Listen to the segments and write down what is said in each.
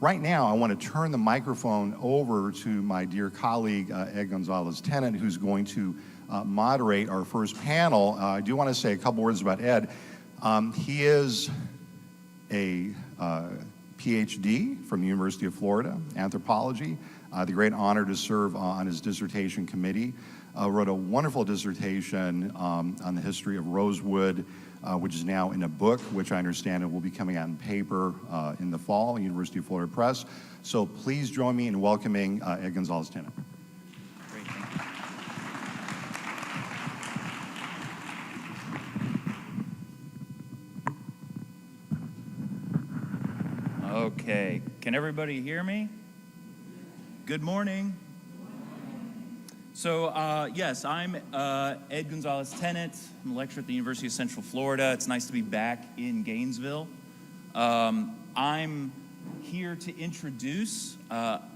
Right now, I want to turn the microphone over to my dear colleague, Ed Gonzales Tennant, who's going to moderate our first panel. I do want to say a couple words about Ed. He is a PhD from the University of Florida, anthropology. The great honor to serve on his dissertation committee. Wrote a wonderful dissertation on the history of Rosewood, which is now in a book, which I understand it will be coming out in paper in the fall, University of Florida Press. So please join me in welcoming Ed Gonzales Tennant. Great, thank you. Okay, can everybody hear me? Good morning. So, yes, I'm Ed Gonzales Tennant. I'm a lecturer at the University of Central Florida. It's nice to be back in Gainesville. I'm here to introduce,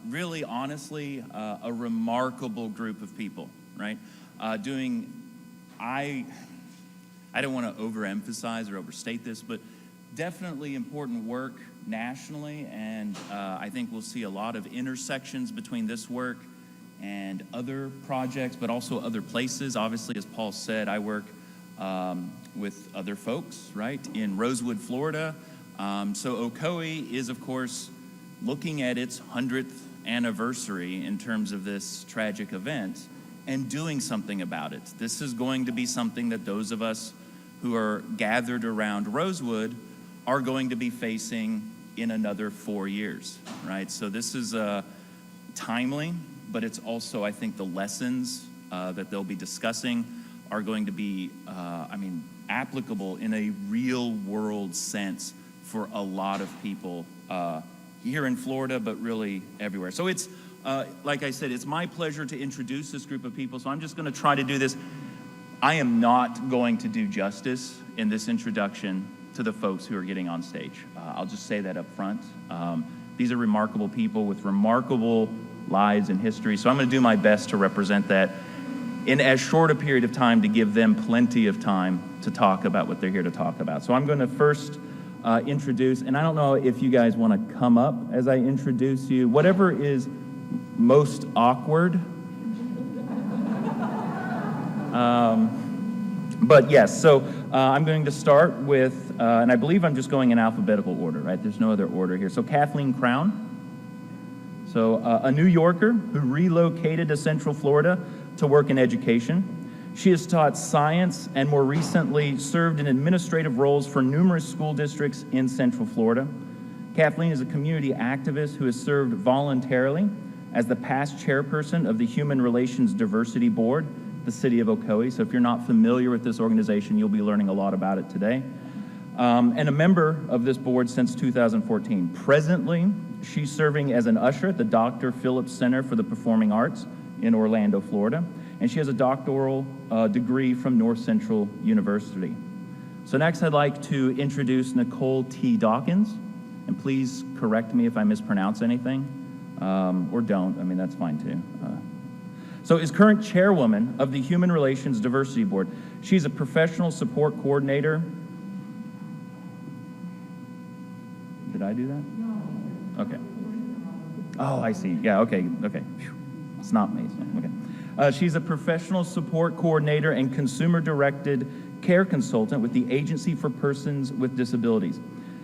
really honestly, a remarkable group of people, right? I don't want to overemphasize or overstate this, but definitely important work nationally, and I think we'll see a lot of intersections between this work and other projects, but also other places. Obviously, as Paul said, I work with other folks, right, in Rosewood, Florida. So Ocoee is, of course, looking at its 100th anniversary in terms of this tragic event and doing something about it. This is going to be something that those of us who are gathered around Rosewood are going to be facing in another 4 years, right? So this is timely, but it's also, I think, the lessons that they'll be discussing are going to be, applicable in a real-world sense for a lot of people here in Florida, but really everywhere. So it's, like I said, it's my pleasure to introduce this group of people, so I'm just going to try to do this. I am not going to do justice in this introduction to the folks who are getting on stage. I'll just say that up front. These are remarkable people with remarkable lives and history, so I'm going to do my best to represent that in as short a period of time to give them plenty of time to talk about what they're here to talk about. So I'm going to first introduce, and I don't know if you guys want to come up as I introduce you, whatever is most awkward. But yes, so I'm going to start with, and I believe I'm just going in alphabetical order, right? There's no other order here. So Kathleen Crown. So a New Yorker who relocated to Central Florida to work in education. She has taught science and more recently served in administrative roles for numerous school districts in Central Florida. Kathleen is a community activist who has served voluntarily as the past chairperson of the Human Relations Diversity Board, the city of Ocoee. So if you're not familiar with this organization, you'll be learning a lot about it today. And a member of this board since 2014. Presently, she's serving as an usher at the Dr. Phillips Center for the Performing Arts in Orlando, Florida. And she has a doctoral degree from North Central University. So next I'd like to introduce Nicole T. Dawkins. And please correct me if I mispronounce anything, or don't, I mean, that's fine too. So is current chairwoman of the Human Relations Diversity Board. She's a professional support coordinator. Did I do that? No. Okay. Oh, I see. Yeah, okay. Phew. It's not me. Okay. She's a professional support coordinator and consumer-directed care consultant with the Agency for Persons with Disabilities.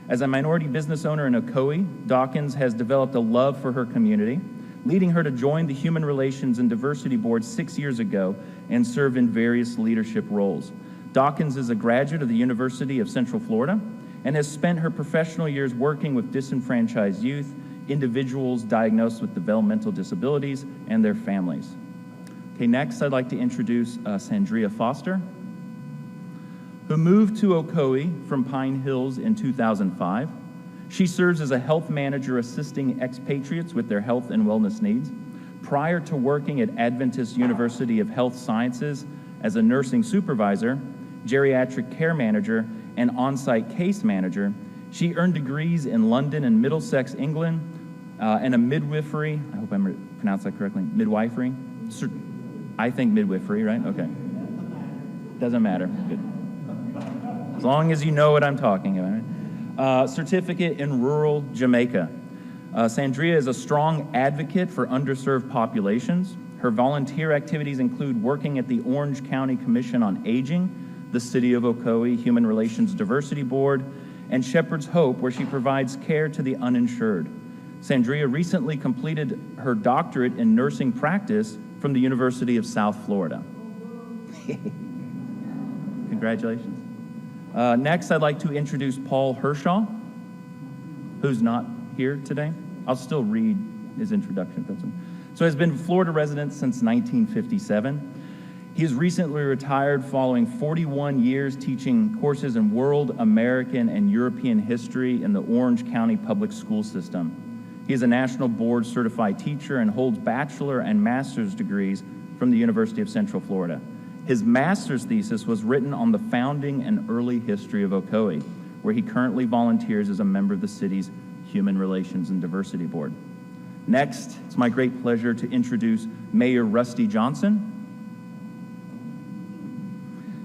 As a minority business owner in Ocoee, Dawkins has developed a love for her community, leading her to join the Human Relations and Diversity Board 6 years ago and serve in various leadership roles. Dawkins is a graduate of the University of Central Florida and has spent her professional years working with disenfranchised youth, individuals diagnosed with developmental disabilities, and their families. Okay, next I'd like to introduce Sandra Foster, who moved to Ocoee from Pine Hills in 2005. She serves as a health manager assisting expatriates with their health and wellness needs. Prior to working at Adventist University of Health Sciences as a nursing supervisor, geriatric care manager, and on-site case manager, she earned degrees in London and Middlesex, England, and a midwifery, I hope I pronounced that correctly, midwifery? I think midwifery, right? Okay. Doesn't matter. Good. As long as you know what I'm talking about. Certificate in rural Jamaica. Sandria is a strong advocate for underserved populations. Her volunteer activities include working at the Orange County Commission on Aging, the City of Ocoee Human Relations Diversity Board, and Shepherd's Hope, where she provides care to the uninsured. Sandria recently completed her doctorate in nursing practice from the University of South Florida. Congratulations. Next, I'd like to introduce Paul Hershaw, who's not here today. I'll still read his introduction. So has been a Florida resident since 1957. He has recently retired following 41 years teaching courses in world, American, and European history in the Orange County public school system. He is a national board certified teacher and holds bachelor and master's degrees from the University of Central Florida. His master's thesis was written on the founding and early history of Ocoee, where he currently volunteers as a member of the city's Human Relations and Diversity Board. Next, it's my great pleasure to introduce Mayor Rusty Johnson.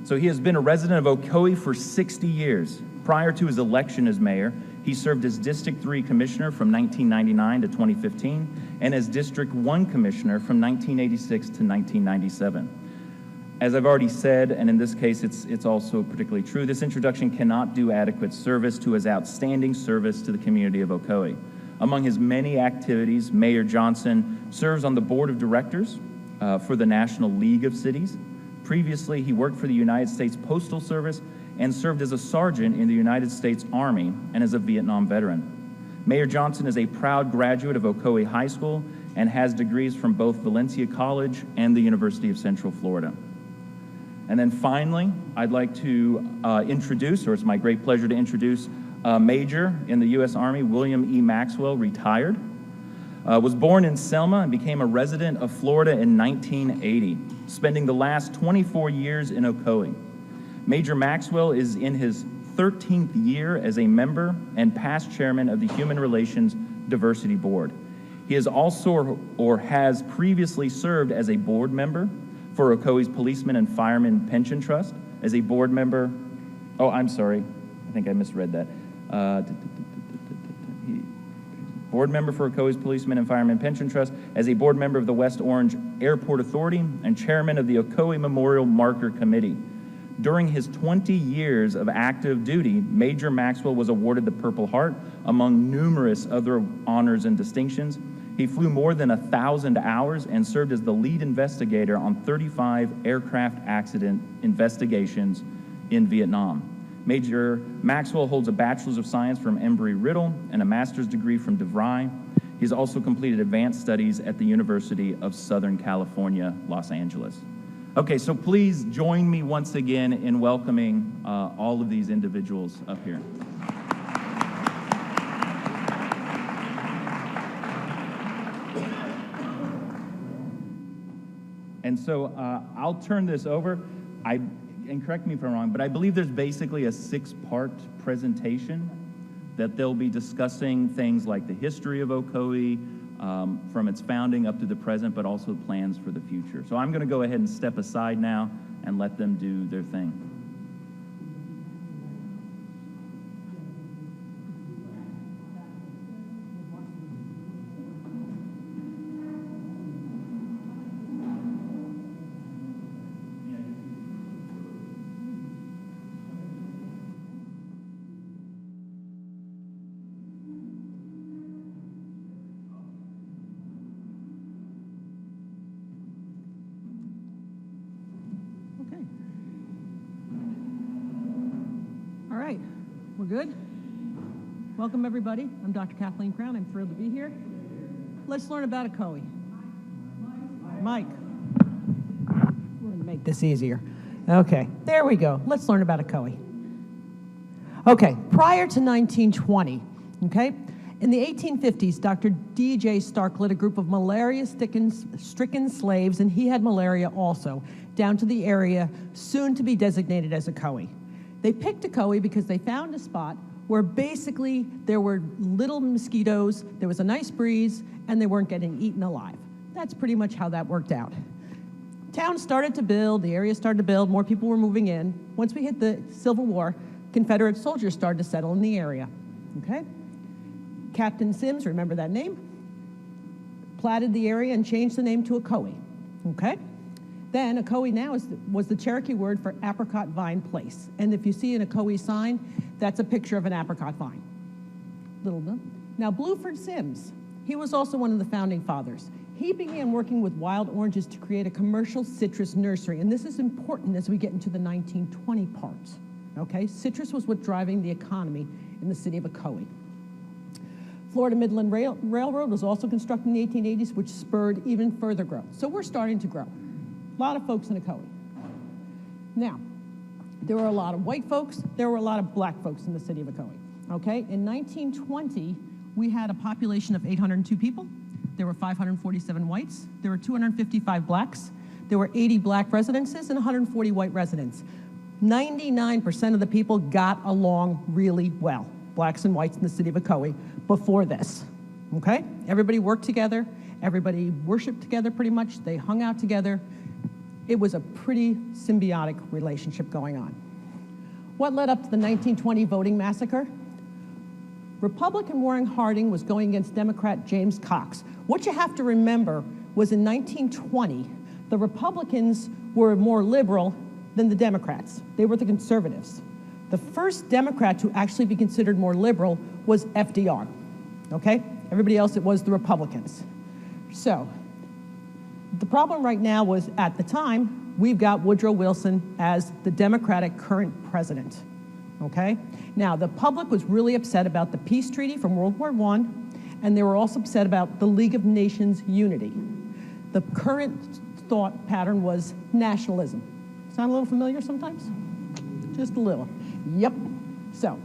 So he has been a resident of Ocoee for 60 years. Prior to his election as mayor, he served as District 3 Commissioner from 1999 to 2015, and as District 1 Commissioner from 1986 to 1997. As I've already said, and in this case it's also particularly true, this introduction cannot do adequate service to his outstanding service to the community of Ocoee. Among his many activities, Mayor Johnson serves on the board of directors for the National League of Cities. Previously, he worked for the United States Postal Service and served as a sergeant in the United States Army and as a Vietnam veteran. Mayor Johnson is a proud graduate of Ocoee High School and has degrees from both Valencia College and the University of Central Florida. And then finally, I'd like to introduce, or it's my great pleasure to introduce, Major in the U.S. Army, William E. Maxwell, retired. Was born in Selma and became a resident of Florida in 1980, spending the last 24 years in Ocoee. Major Maxwell is in his 13th year as a member and past chairman of the Human Relations Diversity Board. He is also, or has previously served as a board member for Ocoee's Policemen and Firemen Pension Trust, as a board member, oh, I'm sorry, I think I misread that. Board member for Ocoee's Policemen and Firemen Pension Trust, as a board member of the West Orange Airport Authority, and chairman of the Ocoee Memorial Marker Committee. During his 20 years of active duty, Major Maxwell was awarded the Purple Heart, among numerous other honors and distinctions. He flew more than 1,000 hours and served as the lead investigator on 35 aircraft accident investigations in Vietnam. Major Maxwell holds a Bachelor's of Science from Embry-Riddle and a master's degree from DeVry. He's also completed advanced studies at the University of Southern California, Los Angeles. Okay, so please join me once again in welcoming all of these individuals up here. And so I'll turn this over. And correct me if I'm wrong, but I believe there's basically a 6-part presentation that they'll be discussing things like the history of Ocoee, from its founding up to the present, but also plans for the future. So I'm going to go ahead and step aside now and let them do their thing. We're good? Welcome, everybody. I'm Dr. Kathleen Crown. I'm thrilled to be here. Let's learn about Ocoee. Mike. We're going to make this easier. Okay, there we go. Let's learn about Ocoee. Okay, prior to 1920, okay, in the 1850s, Dr. D.J. Stark led a group of malaria-stricken slaves, and he had malaria also, down to the area soon to be designated as Ocoee. They picked Ocoee because they found a spot where basically there were little mosquitoes, there was a nice breeze, and they weren't getting eaten alive. That's pretty much how that worked out. Town started to build, the area started to build, more people were moving in. Once we hit the Civil War, Confederate soldiers started to settle in the area, okay? Captain Sims, remember that name, platted the area and changed the name to Ocoee, okay? Then Ocoee now was the Cherokee word for apricot vine place. And if you see an Ocoee sign, that's a picture of an apricot vine. Little bit. Now, Bluford Sims, he was also one of the founding fathers. He began working with wild oranges to create a commercial citrus nursery. And this is important as we get into the 1920 part, okay? Citrus was what's driving the economy in the city of Ocoee. Florida Midland Railroad was also constructed in the 1880s, which spurred even further growth. So we're starting to grow. A lot of folks in Ocoee. Now, there were a lot of white folks, there were a lot of black folks in the city of Ocoee, okay? In 1920, we had a population of 802 people. There were 547 whites. There were 255 blacks. There were 80 black residences and 140 white residents. 99% of the people got along really well, blacks and whites in the city of Ocoee, before this, okay? Everybody worked together, everybody worshiped together pretty much, they hung out together. It was a pretty symbiotic relationship going on. What led up to the 1920 voting massacre? Republican Warren Harding was going against Democrat James Cox. What you have to remember was in 1920, the Republicans were more liberal than the Democrats. They were the conservatives. The first Democrat to actually be considered more liberal was FDR, okay? Everybody else, it was the Republicans. So, the problem right now was, at the time, we've got Woodrow Wilson as the Democratic current president, okay? Now, the public was really upset about the peace treaty from World War I, and they were also upset about the League of Nations unity. The current thought pattern was nationalism. Sound a little familiar sometimes? Just a little. Yep. So,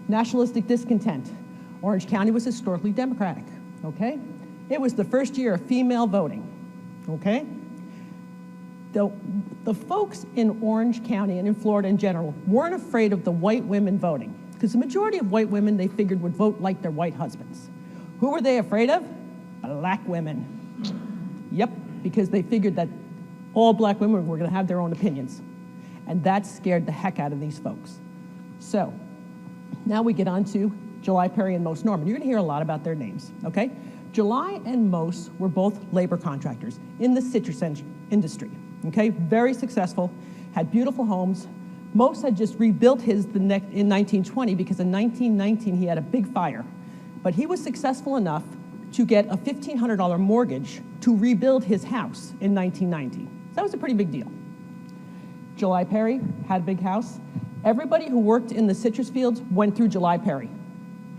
nationalistic discontent. Orange County was historically Democratic, okay? It was the first year of female voting, okay? The folks in Orange County and in Florida in general weren't afraid of the white women voting, because the majority of white women they figured would vote like their white husbands. Who were they afraid of? Black women. Yep, because they figured that all black women were gonna have their own opinions. And that scared the heck out of these folks. So, now we get on to July Perry and Mose Norman. You're gonna hear a lot about their names, okay? July and Mose were both labor contractors in the citrus industry, okay? Very successful, had beautiful homes. Mose had just rebuilt his in 1920 because in 1919 he had a big fire. But he was successful enough to get a $1,500 mortgage to rebuild his house in 1990. So that was a pretty big deal. July Perry had a big house. Everybody who worked in the citrus fields went through July Perry.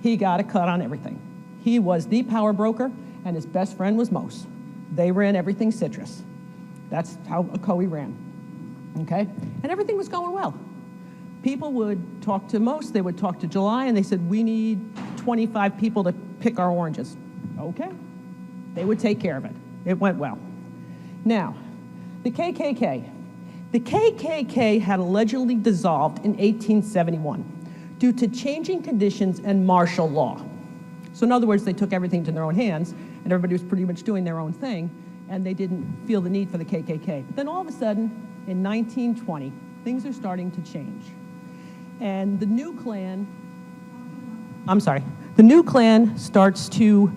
He got a cut on everything. He was the power broker, and his best friend was Mose. They ran everything citrus. That's how Ocoee ran, okay? And everything was going well. People would talk to Mose, they would talk to July, and they said, we need 25 people to pick our oranges. Okay, they would take care of it. It went well. Now, the KKK. The KKK had allegedly dissolved in 1871 due to changing conditions and martial law. So in other words, they took everything to their own hands, and everybody was pretty much doing their own thing, and they didn't feel the need for the KKK. But then all of a sudden, in 1920, things are starting to change. And the new Klan starts to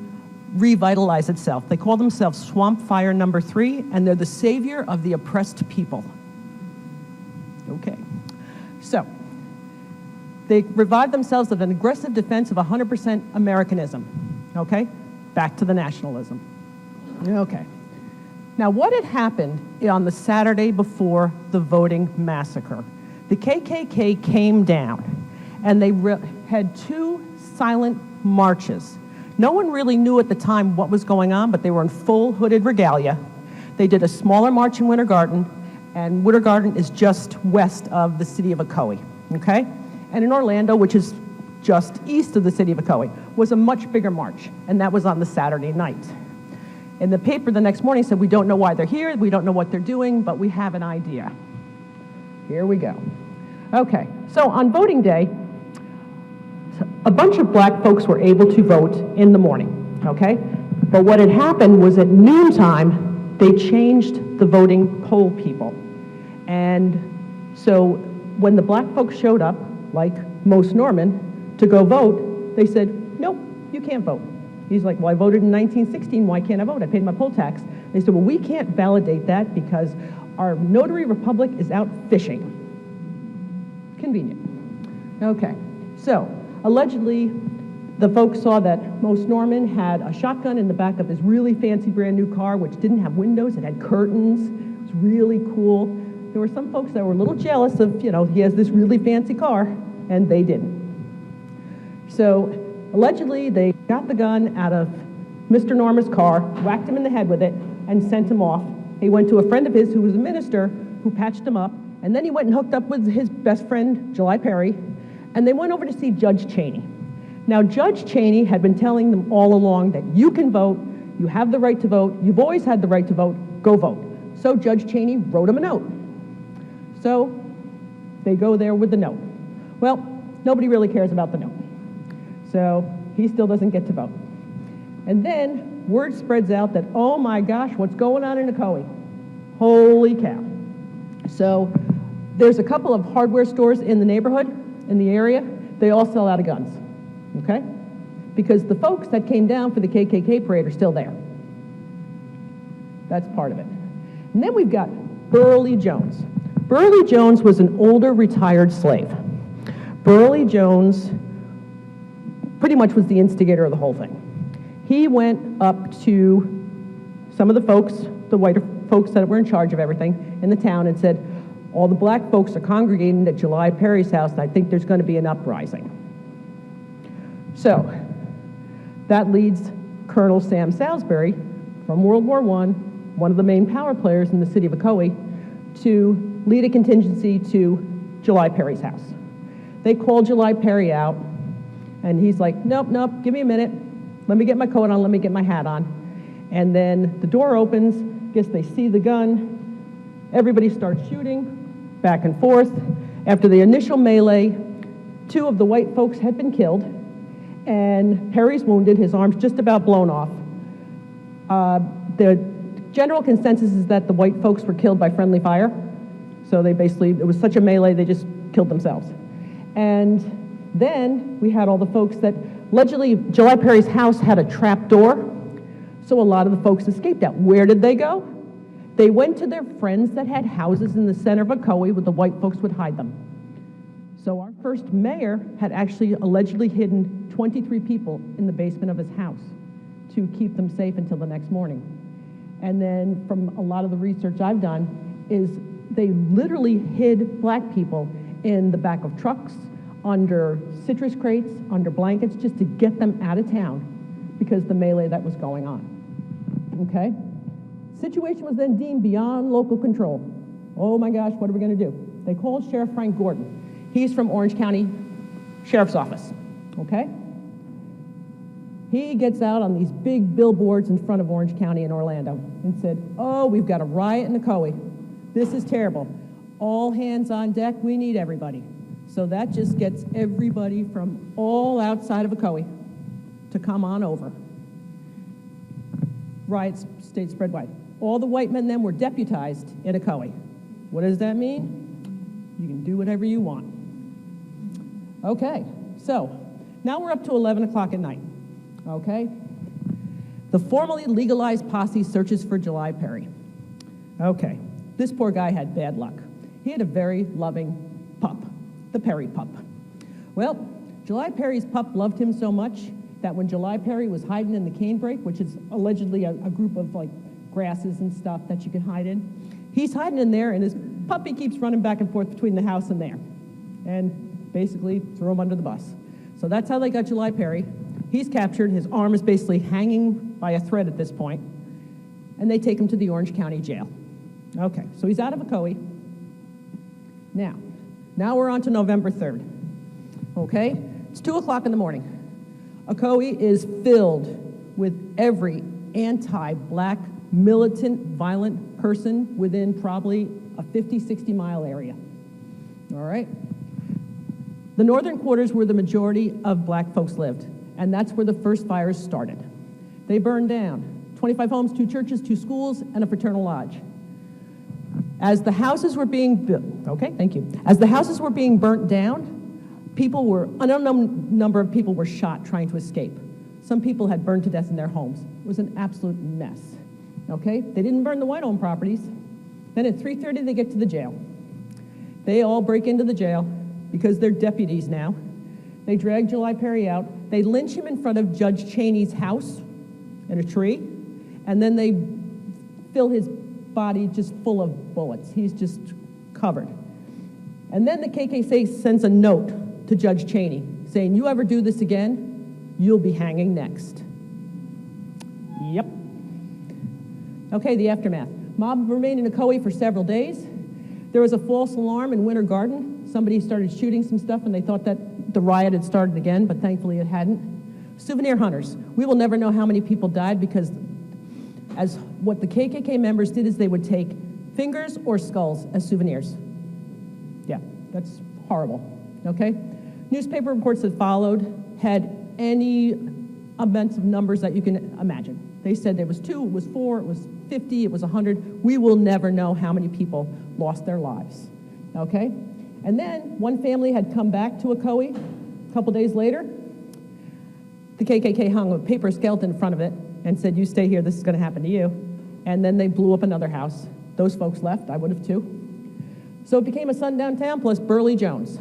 revitalize itself. They call themselves Swamp Fire Number 3, and they're the savior of the oppressed people. Okay, so they revived themselves as an aggressive defense of 100% Americanism. Okay, back to the nationalism. Okay, now what had happened on the Saturday before the voting massacre? The KKK came down, and they had 2 silent marches. No one really knew at the time what was going on, but they were in full hooded regalia. They did a smaller march in Winter Garden, and Winter Garden is just west of the city of Ocoee, okay? And in Orlando, which is just east of the city of Ocoee, was a much bigger march, and that was on the Saturday night. And the paper the next morning said, we don't know why they're here, we don't know what they're doing, but we have an idea. Here we go. Okay, so on voting day, a bunch of black folks were able to vote in the morning, okay? But what had happened was at noontime, they changed the voting poll people. And so when the black folks showed up, like Mose Norman, to go vote, they said, nope, you can't vote. He's like, well, I voted in 1916, why can't I vote? I paid my poll tax. They said, well, we can't validate that because our notary republic is out fishing. Convenient. Okay, so allegedly, the folks saw that Most Norman had a shotgun in the back of his really fancy brand new car, which didn't have windows, it had curtains, it was really cool. There were some folks that were a little jealous of, he has this really fancy car, and they didn't. So allegedly, they got the gun out of Mr. Norman's car, whacked him in the head with it, and sent him off. He went to a friend of his who was a minister who patched him up, and then he went and hooked up with his best friend, July Perry, and they went over to see Judge Cheney. Now, Judge Cheney had been telling them all along that you can vote, you have the right to vote, you've always had the right to vote, go vote. So Judge Cheney wrote him a note. So they go there with the note. Well, nobody really cares about the note. So he still doesn't get to vote. And then word spreads out that, oh my gosh, what's going on in Ocoee? Holy cow. So there's a couple of hardware stores in the neighborhood, in the area. They all sell out of guns, okay? Because the folks that came down for the KKK parade are still there. That's part of it. And then we've got Burley Jones. Burley Jones was an older retired slave. Burley Jones pretty much was the instigator of the whole thing. He went up to some of the folks, the white folks that were in charge of everything in the town, and said, all the black folks are congregating at July Perry's house, and I think there's going to be an uprising. So that leads Colonel Sam Salisbury from World War I, one of the main power players in the city of Ocoee, to lead a contingency to July Perry's house. They called July Perry out, and he's like, nope, give me a minute. Let me get my coat on, let me get my hat on. And then the door opens, guess they see the gun. Everybody starts shooting back and forth. After the initial melee, 2 of the white folks had been killed, and Perry's wounded, his arm's just about blown off. The general consensus is that the white folks were killed by friendly fire. So they basically, it was such a melee, they just killed themselves. And then we had all the folks that, allegedly, July Perry's house had a trap door, so a lot of the folks escaped out. Where did they go? They went to their friends that had houses in the center of Ocoee where the white folks would hide them. So our first mayor had actually allegedly hidden 23 people in the basement of his house to keep them safe until the next morning. And then from a lot of the research I've done is they literally hid black people in the back of trucks, under citrus crates, under blankets, just to get them out of town because the melee that was going on, okay? Situation was then deemed beyond local control. Oh my gosh, what are we gonna do? They called Sheriff Frank Gordon. He's from Orange County Sheriff's Office, okay? He gets out on these big billboards in front of Orange County in Orlando and said, oh, we've got a riot in Ocoee. This is terrible. All hands on deck, we need everybody. So that just gets everybody from all outside of Ocoee to come on over. Riots stayed spread wide. All the white men then were deputized in Ocoee. What does that mean? You can do whatever you want. Okay, so now we're up to 11 o'clock at night, okay? The formally legalized posse searches for July Perry. Okay, this poor guy had bad luck. He had a very loving pup, the Perry pup. Well, July Perry's pup loved him so much that when July Perry was hiding in the canebrake, which is allegedly a group of like grasses and stuff that you can hide in, he's hiding in there and his puppy keeps running back and forth between the house and there and basically threw him under the bus. So that's how they got July Perry. He's captured, his arm is basically hanging by a thread at this point, and they take him to the Orange County Jail. Okay, so he's out of Ocoee. Now we're on to November 3rd, okay? It's 2 o'clock in the morning. Ocoee is filled with every anti-black, militant, violent person within probably a 50, 60-mile area, all right? The northern quarters where the majority of black folks lived, and that's where the first fires started. They burned down 25 homes, 2 churches, 2 schools, and a fraternal lodge. As the houses were being built, okay, thank you. As the houses were being burnt down, an unknown number of people were shot trying to escape. Some people had burned to death in their homes. It was an absolute mess, okay? They didn't burn the white-owned properties. Then at 3:30, they get to the jail. They all break into the jail because they're deputies now. They drag July Perry out. They lynch him in front of Judge Cheney's house in a tree, and then they fill his body just full of bullets. He's just covered. And then the KKK sends a note to Judge Cheney saying, you ever do this again, you'll be hanging next. Yep. Okay, the aftermath. Mob remained in Ocoee for several days. There was a false alarm in Winter Garden. Somebody started shooting some stuff and they thought that the riot had started again, but thankfully it hadn't. Souvenir hunters. We will never know how many people died because as what the KKK members did is they would take fingers or skulls as souvenirs. Yeah, that's horrible, okay? Newspaper reports that followed had any immense of numbers that you can imagine. They said there was 2, it was 4, it was 50, it was 100. We will never know how many people lost their lives, okay? And then one family had come back to Ocoee a couple days later. The KKK hung a paper skeleton in front of it and said, you stay here, this is gonna happen to you. And then they blew up another house. Those folks left, I would have too. So it became a sundown town plus Burley Jones.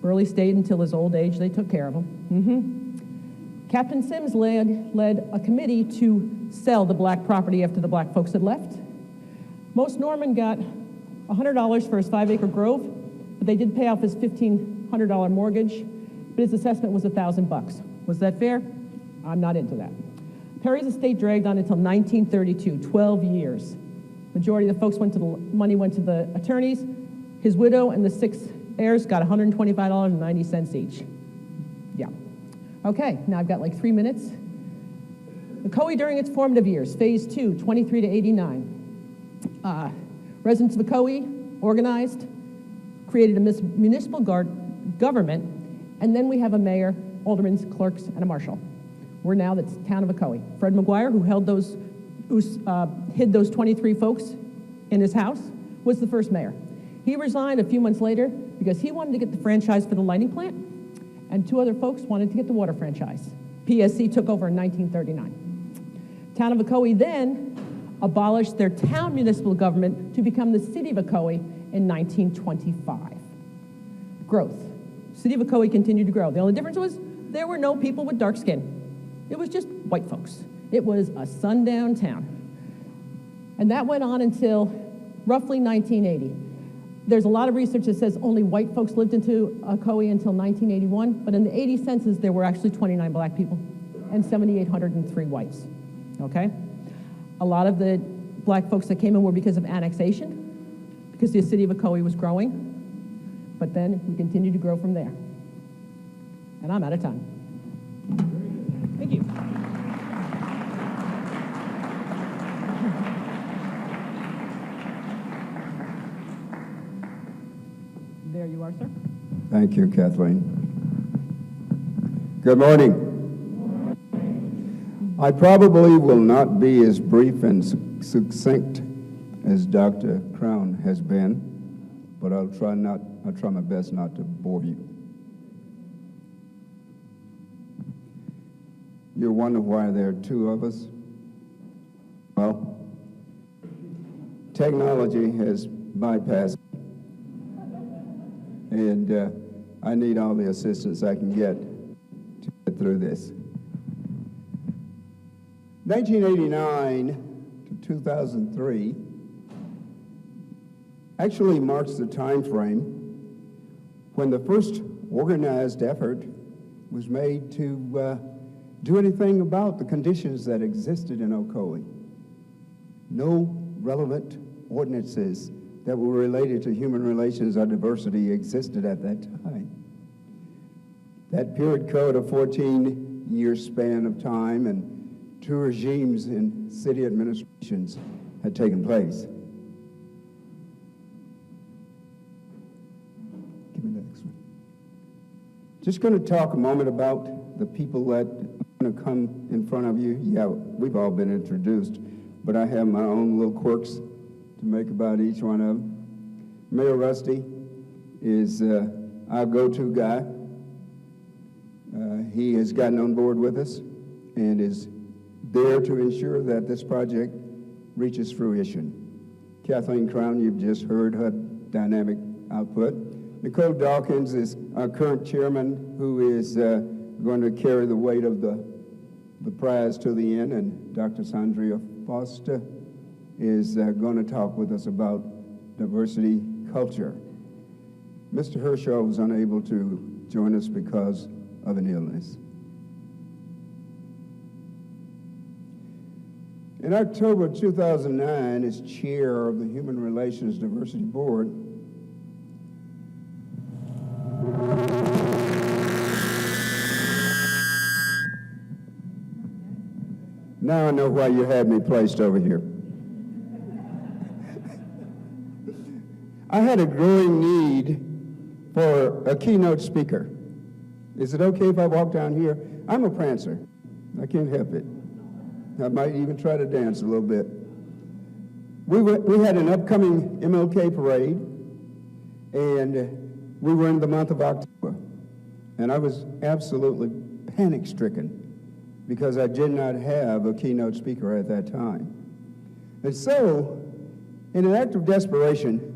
Burley stayed until his old age, they took care of him. Captain Sims led a committee to sell the black property after the black folks had left. Most Norman got $100 for his 5-acre grove, but they did pay off his $1,500 mortgage, but his assessment was $1,000. Was that fair? I'm not into that. Perry's estate dragged on until 1932, 12 years. Majority of the folks money went to the attorneys. His widow and the 6 heirs got $125.90 each. Yeah. Okay, now I've got like 3 minutes. Ocoee during its formative years, phase 2, 23 to 89. Residents of Ocoee organized, created a municipal government, and then we have a mayor, aldermen, clerks, and a marshal. We're now the town of Ocoee. Fred McGuire, who hid those 23 folks in his house, was the first mayor. He resigned a few months later because he wanted to get the franchise for the lighting plant, and 2 other folks wanted to get the water franchise. PSC took over in 1939. Town of Ocoee then abolished their town municipal government to become the city of Ocoee in 1925. Growth. City of Ocoee continued to grow. The only difference was there were no people with dark skin. It was just white folks. It was a sundown town. And that went on until roughly 1980. There's a lot of research that says only white folks lived into Ocoee until 1981, but in the 80 census, there were actually 29 black people and 7,803 whites, okay? A lot of the black folks that came in were because of annexation, because the city of Ocoee was growing, but then we continued to grow from there. And I'm out of time. Thank you. There you are, sir. Thank you, Kathleen. Good morning. I probably will not be as brief and succinct as Dr. Crown has been, but I'll try my best not to bore you. You wonder why there are 2 of us? Well, technology has bypassed, and I need all the assistance I can get to get through this. 1989 to 2003 actually marks the time frame when the first organized effort was made to do anything about the conditions that existed in Ocoee. No relevant ordinances that were related to human relations or diversity existed at that time. That period covered a 14-year span of time, and 2 regimes in city administrations had taken place. Give me the next one. Just going to talk a moment about the people that are going to come in front of you. Yeah, we've all been introduced, but I have my own little quirks to make about each one of them. Mayor Rusty is our go-to guy. He has gotten on board with us. and is there to ensure that this project reaches fruition. Kathleen Crown, you've just heard her dynamic output. Nicole Dawkins is our current chairman, who is going to carry the weight of the prize to the end, and Dr. Sandra Foster is going to talk with us about diversity culture. Mr. Hershaw was unable to join us because of an illness. In October 2009, as chair of the Human Relations Diversity Board, now I know why you had me placed over here. I had a growing need for a keynote speaker. Is it okay if I walk down here? I'm a prancer. I can't help it. I might even try to dance a little bit. We had an upcoming MLK Parade, and we were in the month of October. And I was absolutely panic-stricken because I did not have a keynote speaker at that time. And so, in an act of desperation,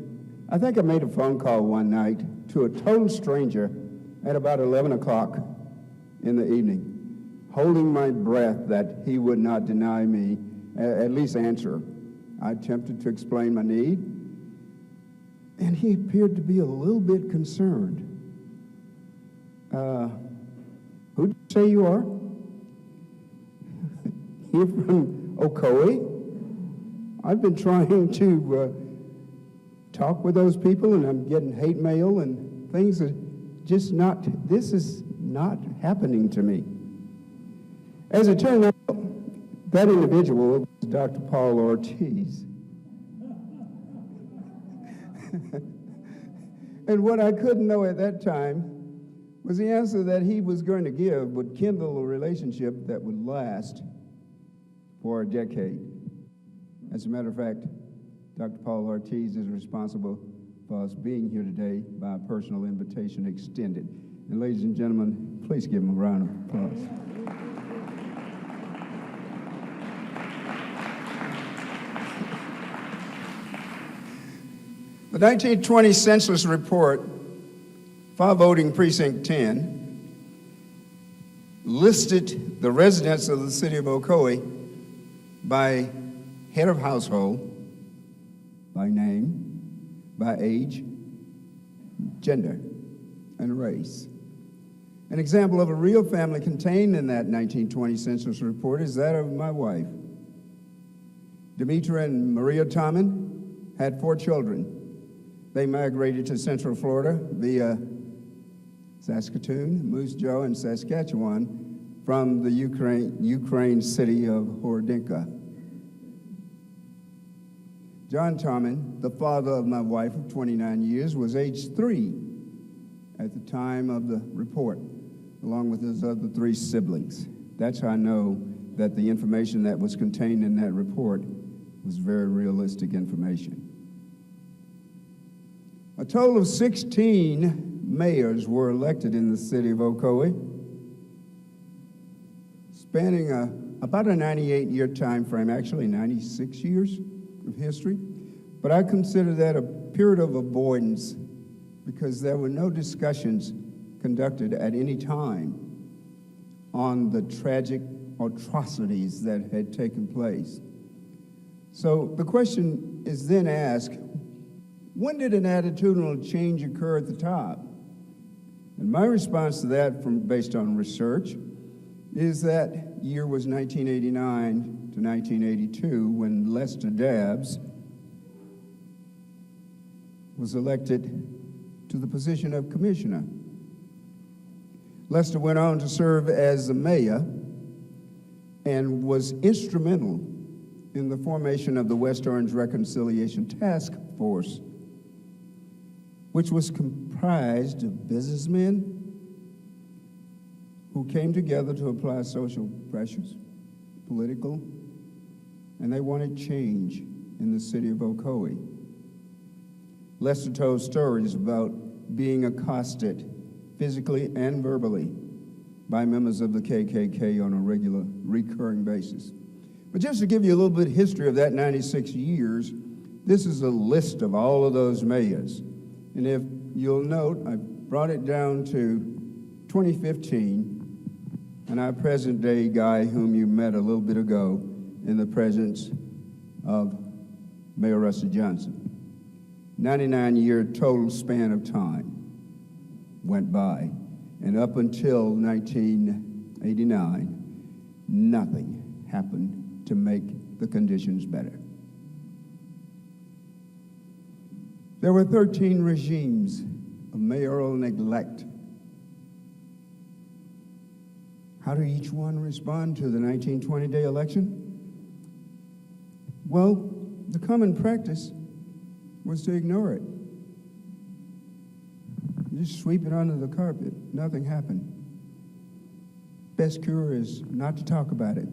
I think I made a phone call one night to a total stranger at about 11 o'clock in the evening, holding my breath that he would not deny me, at least answer. I attempted to explain my need, and he appeared to be a little bit concerned. Who did you say you are? You're from Ocoee? I've been trying to talk with those people, and I'm getting hate mail, and things are just not, this is not happening to me. As it turned out, that individual was Dr. Paul Ortiz. And what I couldn't know at that time was the answer that he was going to give would kindle a relationship that would last for a decade. As a matter of fact, Dr. Paul Ortiz is responsible for us being here today by a personal invitation extended. And ladies and gentlemen, please give him a round of applause. The 1920 census report, file voting precinct 10, listed the residents of the city of Ocoee by head of household, by name, by age, gender, and race. An example of a real family contained in that 1920 census report is that of my wife. Demetra and Maria Tommen had 4 children. They migrated to Central Florida via Saskatoon, Moose Jaw, and Saskatchewan from the Ukraine city of Horodinka. John Tommen, the father of my wife of 29 years, was age 3 at the time of the report, along with his other 3 siblings. That's how I know that the information that was contained in that report was very realistic information. A total of 16 mayors were elected in the city of Ocoee, spanning about a 98-year time frame, actually 96 years of history. But I consider that a period of avoidance because there were no discussions conducted at any time on the tragic atrocities that had taken place. So the question is then asked, when did an attitudinal change occur at the top? And my response to that, based on research, is that year was 1989 to 1982 when Lester Dabbs was elected to the position of commissioner. Lester went on to serve as the mayor and was instrumental in the formation of the West Orange Reconciliation Task Force, which was comprised of businessmen who came together to apply social pressures, political, and they wanted change in the city of Ocoee. Lester told stories about being accosted physically and verbally by members of the KKK on a regular, recurring basis. But just to give you a little bit of history of that 96 years, this is a list of all of those mayors. And if you'll note, I brought it down to 2015, and our present-day guy whom you met a little bit ago in the presence of Mayor Rusty Johnson. 99-year total span of time went by, and up until 1989, nothing happened to make the conditions better. There were 13 regimes of mayoral neglect. How did each one respond to the 1920-day election? Well, the common practice was to ignore it. Just sweep it under the carpet. Nothing happened. Best cure is not to talk about it.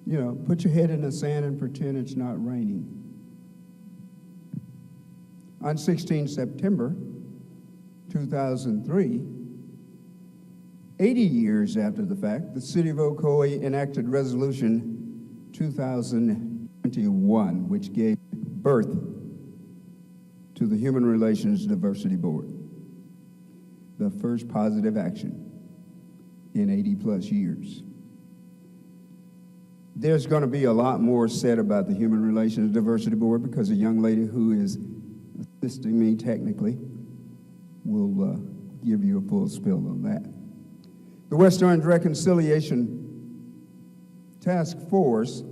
You know, put your head in the sand and pretend it's not raining. On 16 September 2003, 80 years after the fact, the city of Ocoee enacted Resolution 2021, which gave birth to the Human Relations Diversity Board, the first positive action in 80-plus years. There's going to be a lot more said about the Human Relations Diversity Board because a young lady who is assisting me technically will give you a full spill on that. The West Orange Reconciliation Task Force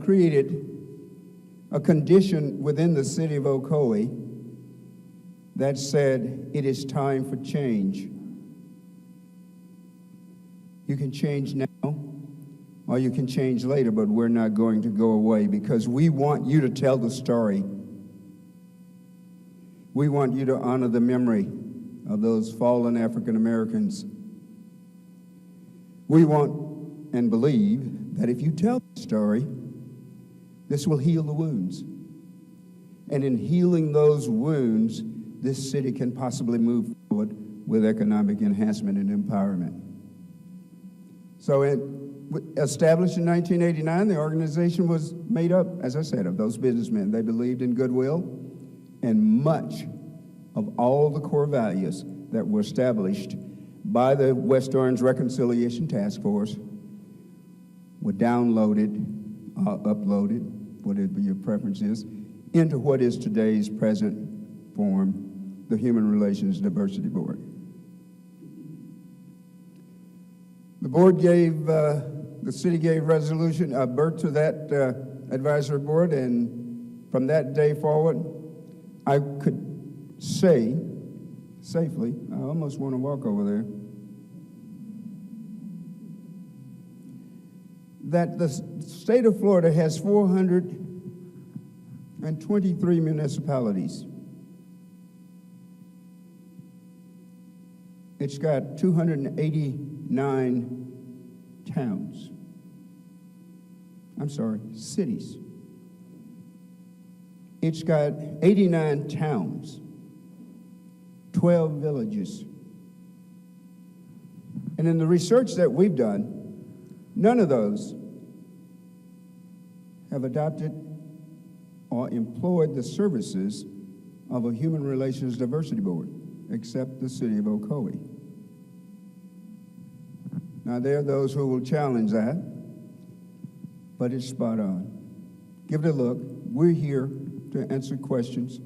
created a condition within the city of Ocoee that said it is time for change. You can change now or you can change later, but we're not going to go away because we want you to tell the story. We want you to honor the memory of those fallen African Americans. We want and believe that if you tell the story, this will heal the wounds. And in healing those wounds, this city can possibly move forward with economic enhancement and empowerment. So established in 1989, the organization was made up, as I said, of those businessmen. They believed in goodwill, and much of all the core values that were established by the West Orange Reconciliation Task Force were downloaded, uploaded, whatever your preference is, into what is today's present form, the Human Relations Diversity Board. The board gave, the city gave resolution, birth to that advisory board, and from that day forward, I could say safely, I almost want to walk over there, that the state of Florida has 423 municipalities. It's got 289 towns. I'm sorry, cities. It's got 89 towns, 12 villages. And in the research that we've done, none of those have adopted or employed the services of a Human Relations Diversity Board, except the city of Ocoee. Now, there are those who will challenge that, but it's spot on. Give it a look. We're here to answer questions,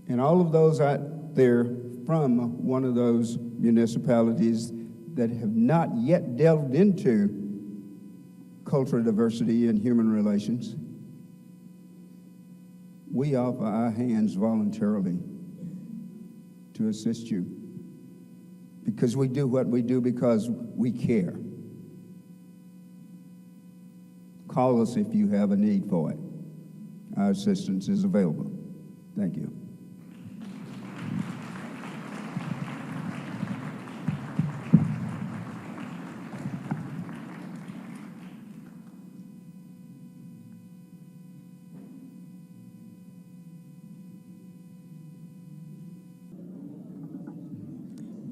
and all of those out there from one of those municipalities that have not yet delved into cultural diversity and human relations, we offer our hands voluntarily to assist you because we do what we do because we care. Call us if you have a need for it. Our assistance is available. Thank you.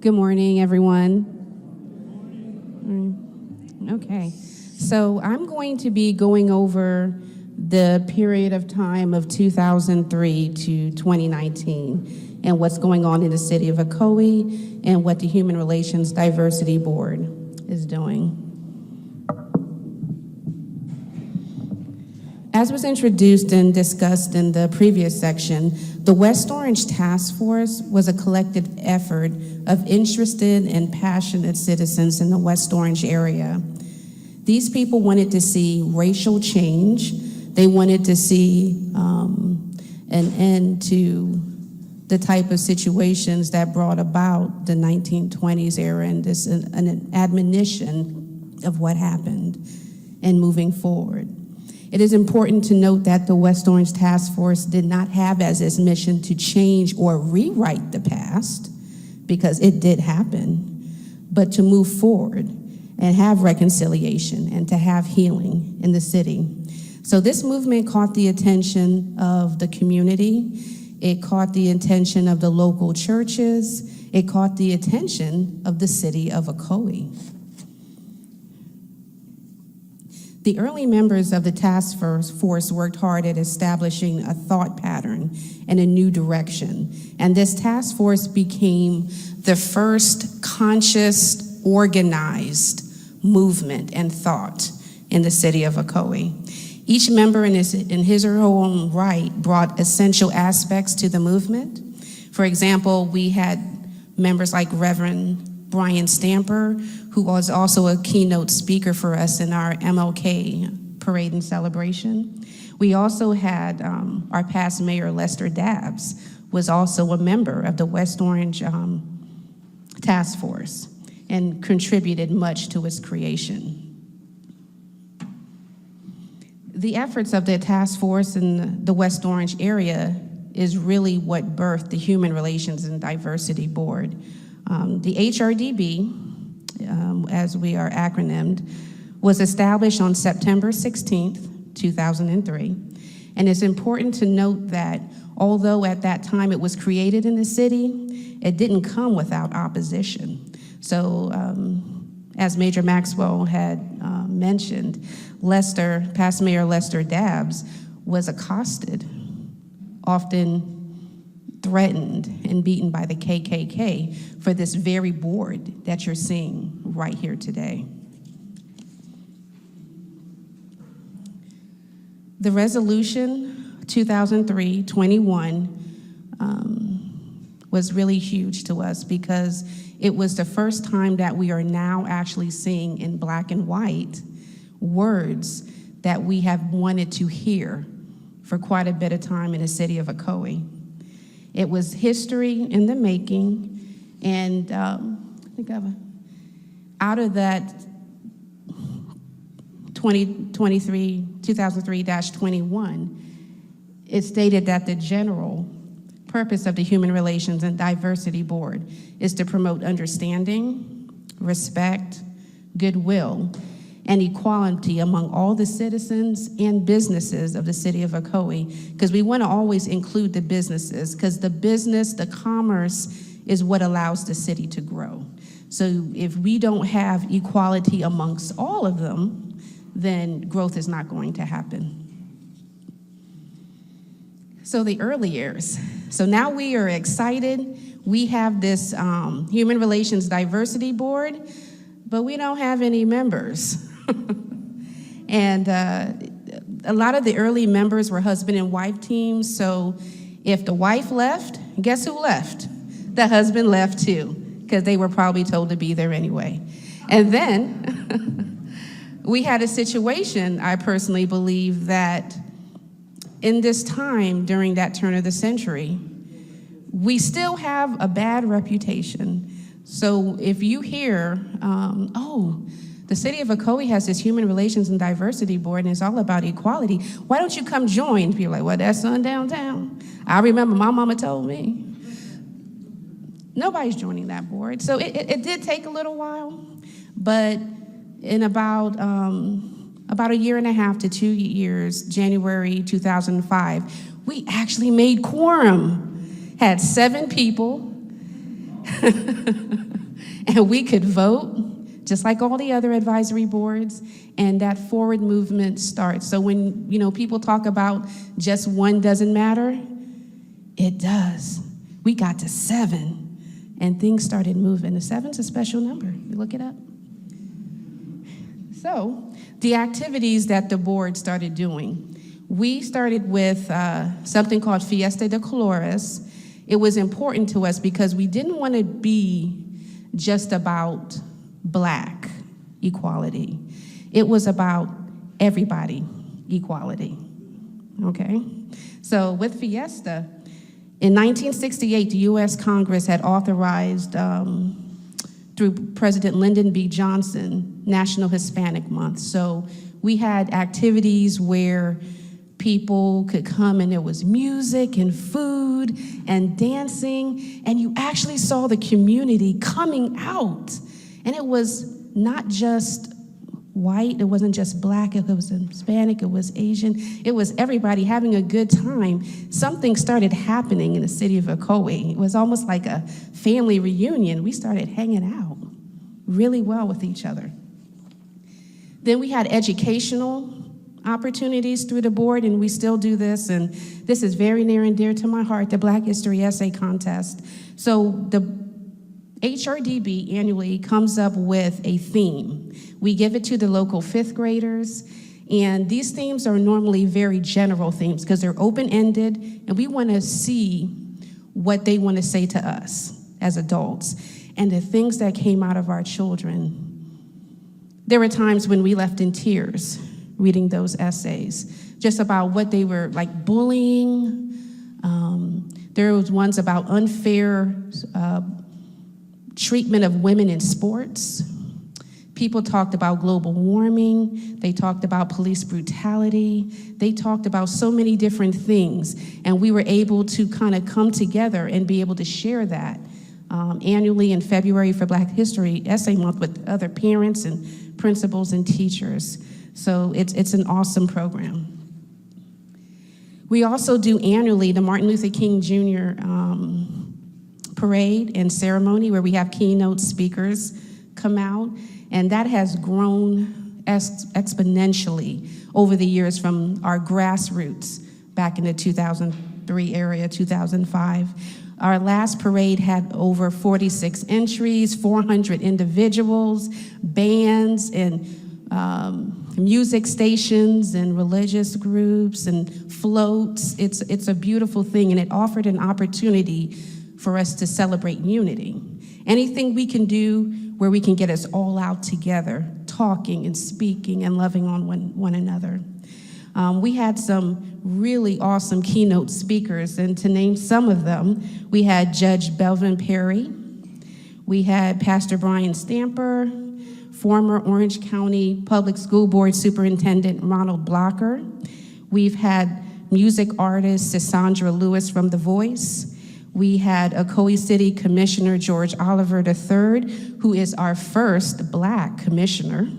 Good morning, everyone. Okay, so I'm going to be going over the period of time of 2003 to 2019 and what's going on in the city of Ocoee and what the Human Relations Diversity Board is doing. As was introduced and discussed in the previous section, the West Orange Task Force was a collective effort of interested and passionate citizens in the West Orange area. These people wanted to see racial change. They wanted to see an end to the type of situations that brought about the 1920s era and this an admonition of what happened and moving forward. It is important to note that the West Orange Task Force did not have as its mission to change or rewrite the past, because it did happen, but to move forward and have reconciliation and to have healing in the city. So this movement caught the attention of the community. It caught the attention of the local churches. It caught the attention of the city of Ocoee. The early members of the task force worked hard at establishing a thought pattern and a new direction. And this task force became the first conscious, organized movement and thought in the city of Ocoee. Each member in his or her own right brought essential aspects to the movement. For example, we had members like Reverend Brian Stamper, who was also a keynote speaker for us in our MLK Parade and celebration. We also had our past mayor, Lester Dabbs, was also a member of the West Orange Task Force and contributed much to its creation. The efforts of the task force in the West Orange area is really what birthed the Human Relations and Diversity Board. The HRDB, as we are acronymed, was established on September 16th, 2003. And it's important to note that although at that time it was created in the city, it didn't come without opposition. So as Major Maxwell had mentioned, past Mayor Lester Dabbs was accosted, often threatened and beaten by the KKK for this very board that you're seeing right here today. The resolution 2003-21 was really huge to us because it was the first time that we are now actually seeing in black and white words that we have wanted to hear for quite a bit of time in the city of Ocoee. It was history in the making, and I think out of that 2003-21, it stated that the general purpose of the Human Relations and Diversity Board is to promote understanding, respect, goodwill, and equality among all the citizens and businesses of the city of Ocoee, because we want to always include the businesses, because the commerce is what allows the city to grow. So if we don't have equality amongst all of them, then growth is not going to happen. So the early years. So now we are excited. We have this Human Relations Diversity Board, but we don't have any members. And a lot of the early members were husband and wife teams, so if the wife left, guess who left? The husband left too, because they were probably told to be there anyway. And then we had a situation, I personally believe, that in this time during that turn of the century, we still have a bad reputation. So if you hear, the city of Ocoee has this Human Relations and Diversity Board, and it's all about equality. Why don't you come join? People are like, well, that's on downtown. I remember my mama told me. Nobody's joining that board. So it did take a little while, but in about a year and a half to 2 years, January 2005, we actually made quorum. Had 7 people. and we could vote, just like all the other advisory boards, and that forward movement starts. So when, people talk about just one doesn't matter, it does. We got to 7, and things started moving. The 7's a special number. You look it up. So the activities that the board started doing, we started with something called Fiesta de Colores. It was important to us because we didn't want to be just about Black equality. It was about everybody equality, okay? So with Fiesta, in 1968, the U.S. Congress had authorized, through President Lyndon B. Johnson, National Hispanic Month. So we had activities where people could come and there was music and food and dancing, and you actually saw the community coming out. And it was not just white, it wasn't just Black, it was Hispanic, it was Asian, it was everybody having a good time. Something started happening in the city of Ocoee. It was almost like a family reunion. We started hanging out really well with each other. Then we had educational opportunities through the board, and we still do this, and this is very near and dear to my heart, the Black History Essay Contest. So the HRDB annually comes up with a theme. We give it to the local 5th graders, and these themes are normally very general themes because they're open-ended, and we want to see what they want to say to us as adults. And the things that came out of our children, there were times when we left in tears reading those essays, just about what they were like bullying. There was ones about unfair treatment of women in sports. People talked about global warming. They talked about police brutality. They talked about so many different things. And we were able to kind of come together and be able to share that annually in February for Black History Essay Month with other parents and principals and teachers. So it's an awesome program. We also do annually the Martin Luther King Jr. Parade and ceremony where we have keynote speakers come out, and that has grown exponentially over the years from our grassroots back in the 2003 area, 2005. Our last parade had over 46 entries, 400 individuals, bands, and music stations and religious groups and floats. It's a beautiful thing, and it offered an opportunity for us to celebrate unity. Anything we can do where we can get us all out together, talking and speaking and loving on one another. We had some really awesome keynote speakers, and to name some of them, we had Judge Belvin Perry, we had Pastor Brian Stamper, former Orange County Public School Board Superintendent Ronald Blocker. We've had music artist Cassandra Lewis from The Voice. We had Ocoee City Commissioner George Oliver III, who is our first Black commissioner.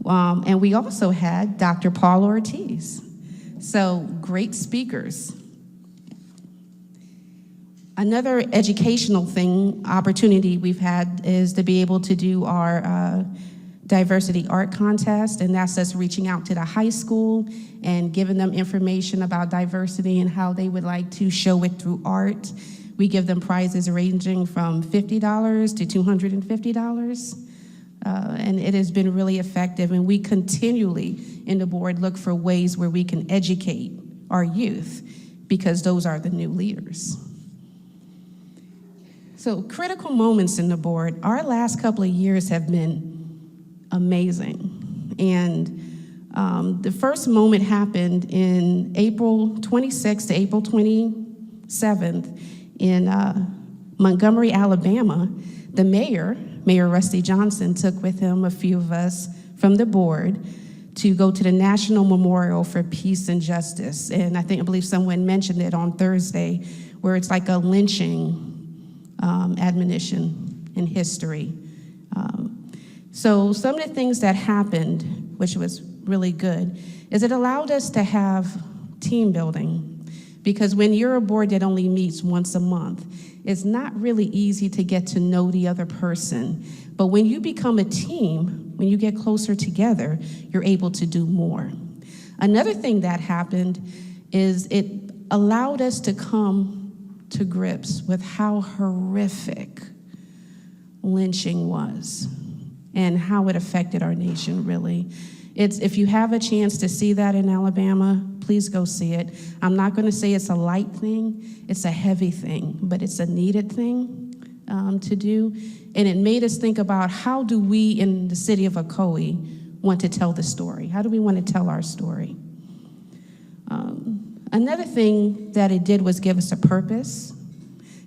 And we also had Dr. Paul Ortiz. So great speakers. Another educational opportunity we've had is to be able to do our diversity art contest, and that's us reaching out to the high school and giving them information about diversity and how they would like to show it through art. We give them prizes ranging from $50 to $250. And it has been really effective, and we continually in the board look for ways where we can educate our youth because those are the new leaders. So critical moments in the board, our last couple of years have been amazing. And the first moment happened in April 26th to April 27th in Montgomery, Alabama. The mayor, Mayor Rusty Johnson, took with him a few of us from the board to go to the National Memorial for Peace and Justice. And I believe someone mentioned it on Thursday, where it's like a lynching admonition in history. So some of the things that happened, which was really good, is it allowed us to have team building Because when you're a board that only meets once a month, it's not really easy to get to know the other person. But when you become a team, when you get closer together, you're able to do more. Another thing that happened is it allowed us to come to grips with how horrific lynching was and how it affected our nation, really. If you have a chance to see that in Alabama, please go see it. I'm not going to say it's a light thing, it's a heavy thing, but it's a needed thing to do. And it made us think about, how do we in the city of Ocoee want to tell the story? How do we want to tell our story? Another thing that it did was give us a purpose,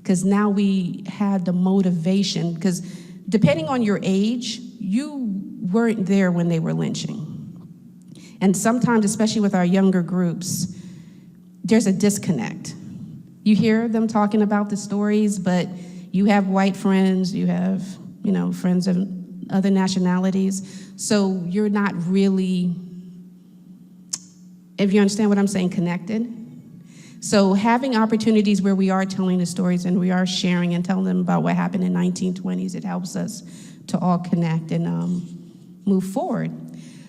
because now we had the motivation, because depending on your age, you weren't there when they were lynching. And sometimes, especially with our younger groups, there's a disconnect. You hear them talking about the stories, but you have white friends, you have, friends of other nationalities, so you're not really, if you understand what I'm saying, connected. So having opportunities where we are telling the stories and we are sharing and telling them about what happened in 1920s, it helps us to all connect and move forward.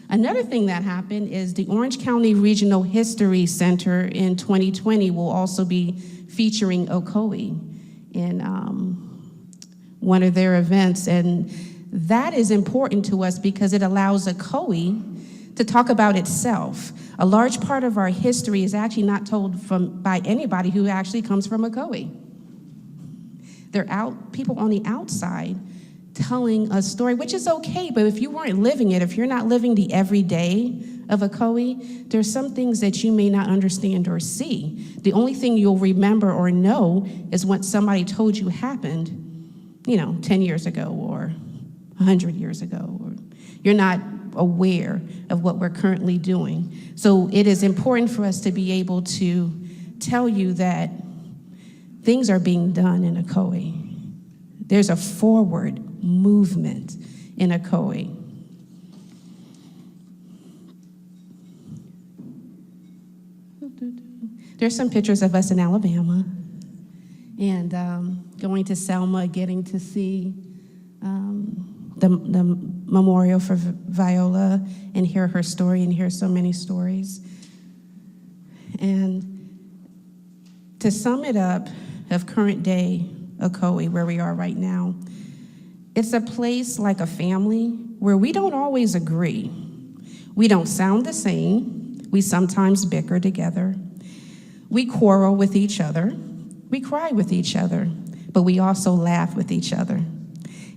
Another thing that happened is the Orange County Regional History Center in 2020 will also be featuring Ocoee in one of their events. And that is important to us because it allows Ocoee to talk about itself. A large part of our history is actually not told by anybody who actually comes from Ocoee. They're people on the outside telling a story, which is okay, but if you weren't living it, if you're not living the everyday of Ocoee, there's some things that you may not understand or see. The only thing you'll remember or know is what somebody told you happened, 10 years ago or 100 years ago. Or you're not aware of what we're currently doing. So it is important for us to be able to tell you that things are being done in Ocoee. There's a forward movement in Ocoee. There's some pictures of us in Alabama and going to Selma, getting to see the memorial for Viola and hear her story and hear so many stories. And to sum it up, of current day Ocoee, where we are right now, it's a place like a family where we don't always agree. We don't sound the same. We sometimes bicker together. We quarrel with each other. We cry with each other, but we also laugh with each other.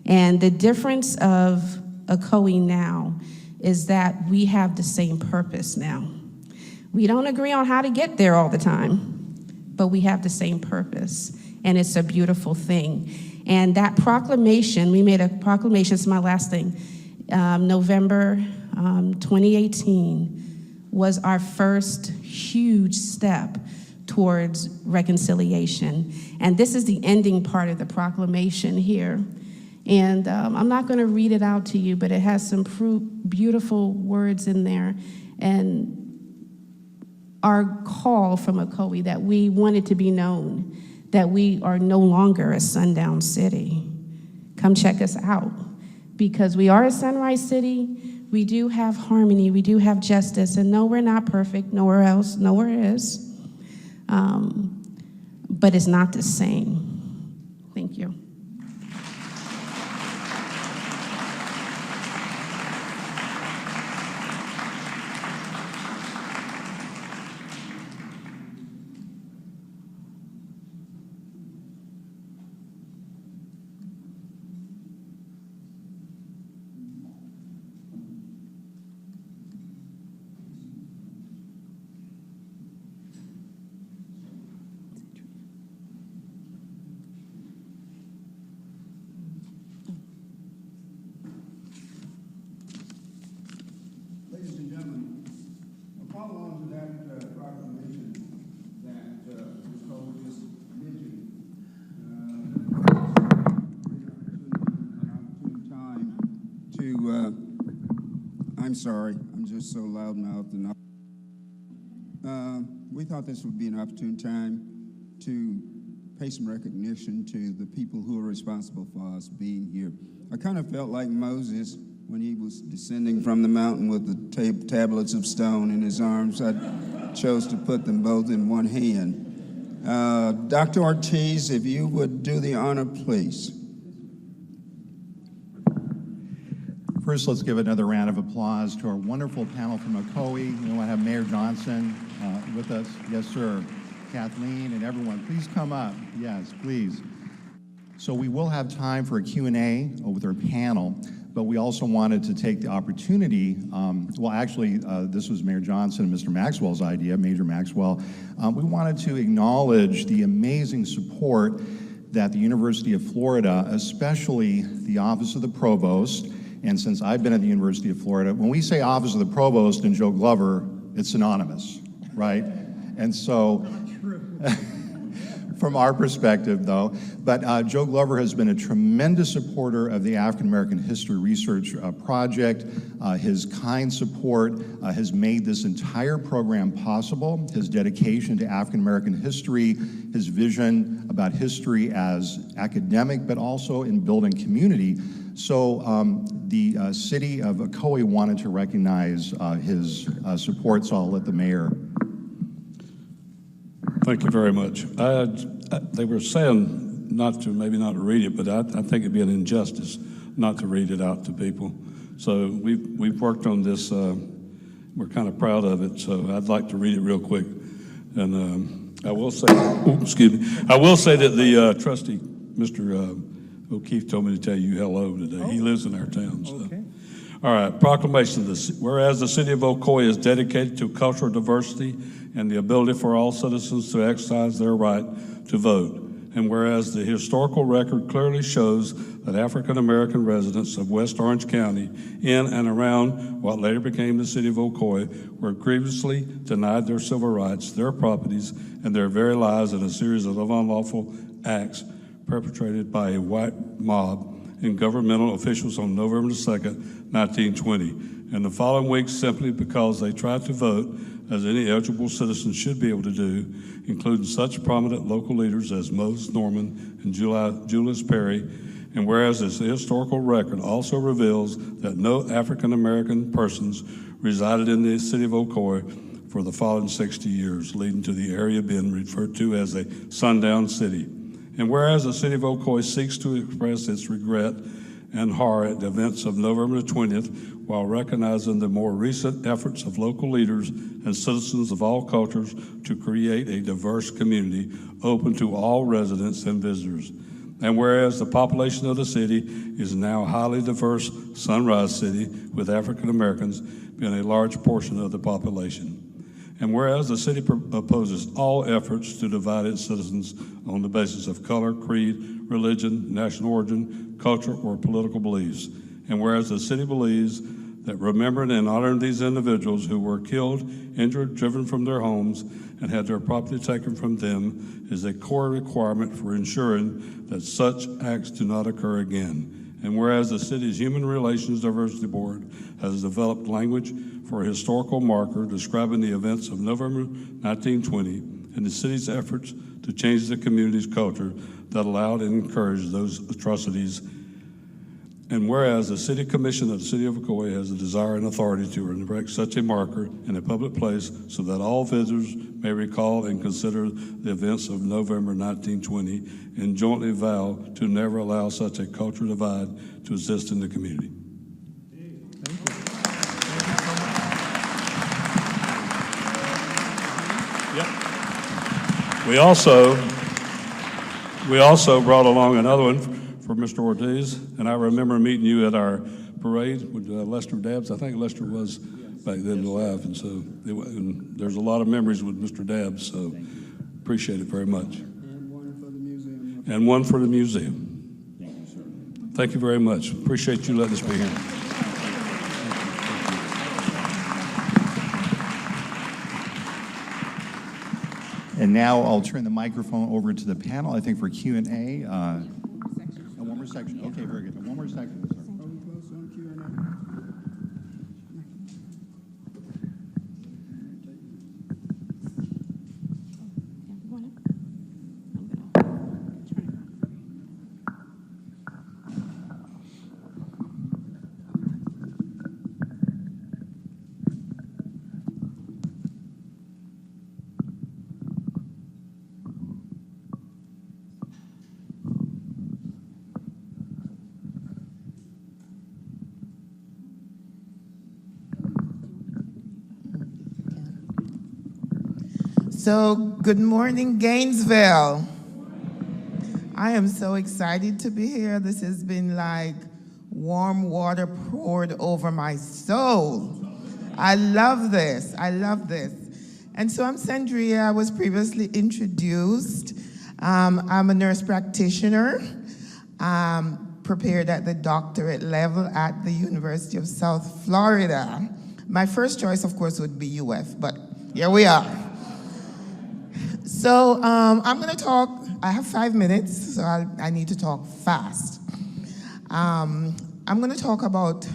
And the difference of Ocoee now is that we have the same purpose now. We don't agree on how to get there all the time, but we have the same purpose, and it's a beautiful thing. And that proclamation, we made a proclamation, it's my last thing, November 2018 was our first huge step towards reconciliation. And this is the ending part of the proclamation here. And I'm not going to read it out to you, but it has some beautiful words in there. And our call from Ocoee that we wanted to be known, that we are no longer a sundown city. Come check us out, because we are a sunrise city. We do have harmony, we do have justice, and no, we're not perfect, nowhere is. But it's not the same. Thank you. I'm sorry, I'm just so loud-mouthed and we thought this would be an opportune time to pay some recognition to the people who are responsible for us being here. I kind of felt like Moses when he was descending from the mountain with the tablets of stone in his arms. I chose to put them both in one hand. Dr. Ortiz, if you would do the honor, please. First, let's give another round of applause to our wonderful panel from Ocoee. We want to have Mayor Johnson with us. Yes, sir. Kathleen and everyone, please come up. Yes, please. So we will have time for a Q&A with our panel, but we also wanted to take the opportunity, this was Mayor Johnson and Mr. Maxwell's idea, Major Maxwell. We wanted to acknowledge the amazing support that the University of Florida, especially the Office of the Provost, and since I've been at the University of Florida, when we say Office of the Provost and Joe Glover, it's synonymous, right? And so, from our perspective though, but Joe Glover has been a tremendous supporter of the African American History Research Project. His kind support has made this entire program possible. His dedication to African American history, his vision about history as academic, but also in building community. So the city of Ocoee wanted to recognize his support, so I'll let the mayor. Thank you very much. They were saying maybe not to read it, but I think it'd be an injustice not to read it out to people. So we've worked on this. We're kind of proud of it. So I'd like to read it real quick. And I will say, I will say that the trustee, Mr. O'Keefe, told me to tell you hello today. He lives in our town. So. Okay. All right, proclamation. Whereas the city of Ocoee is dedicated to cultural diversity and the ability for all citizens to exercise their right to vote. And whereas the historical record clearly shows that African American residents of West Orange County in and around what later became the city of Ocoee were grievously denied their civil rights, their properties, and their very lives in a series of unlawful acts perpetrated by a white mob and governmental officials on November 2nd, 1920. And the following week, simply because they tried to vote, as any eligible citizen should be able to do, including such prominent local leaders as Moses Norman and Julius Perry. And whereas this historical record also reveals that no African American persons resided in the city of Ocoee for the following 60 years, leading to the area being referred to as a sundown city. And whereas the city of Ocoee seeks to express its regret and horror at the events of November 20th, while recognizing the more recent efforts of local leaders and citizens of all cultures to create a diverse community open to all residents and visitors. And whereas the population of the city is now a highly diverse Sunrise City, with African Americans being a large portion of the population. And whereas the city opposes all efforts to divide its citizens on the basis of color, creed, religion, national origin, culture, or political beliefs. And whereas the city believes that remembering and honoring these individuals who were killed, injured, driven from their homes, and had their property taken from them is a core requirement for ensuring that such acts do not occur again. And whereas the city's Human Relations Diversity Board has developed language for a historical marker describing the events of November 1920 and the city's efforts to change the community's culture that allowed and encouraged those atrocities. And whereas the City Commission of the City of Ocoee has the desire and authority to erect such a marker in a public place so that all visitors may recall and consider the events of November 1920 and jointly vow to never allow such a cultural divide to exist in the community. Yep. We also brought along another one for Mr. Ortiz, and I remember meeting you at our parade with Lester Dabbs. I think Lester was back then alive, and so and there's a lot of memories with Mr. Dabbs, so appreciate it very much. And one for the museum. And one for the museum. Thank you, sir. Thank you very much. Appreciate you letting us be here. And now I'll turn the microphone over to the panel, I think for Q&A. One more section. Okay, very good. One more section, sir. Are we close on Q&A? So, good morning, Gainesville. I am so excited to be here. This has been like warm water poured over my soul. I love this. I love this. And so I'm Sandra. I was previously introduced. I'm a nurse practitioner, prepared at the doctorate level at the University of South Florida. My first choice, of course, would be UF, but here we are. So I'm going to talk. I have 5 minutes, so I need to talk fast. I'm going to talk about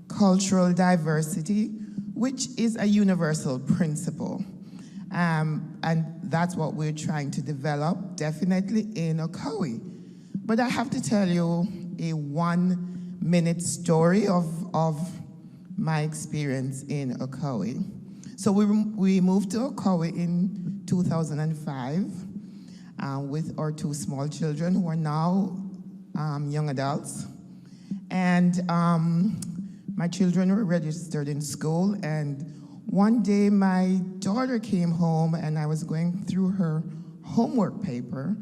cultural diversity, which is a universal principle. And that's what we're trying to develop, definitely in Ocoee. But I have to tell you a 1-minute story of my experience in Ocoee. So we moved to Ocoee in 2005 with our 2 small children who are now young adults. And my children were registered in school, and one day my daughter came home and I was going through her homework paper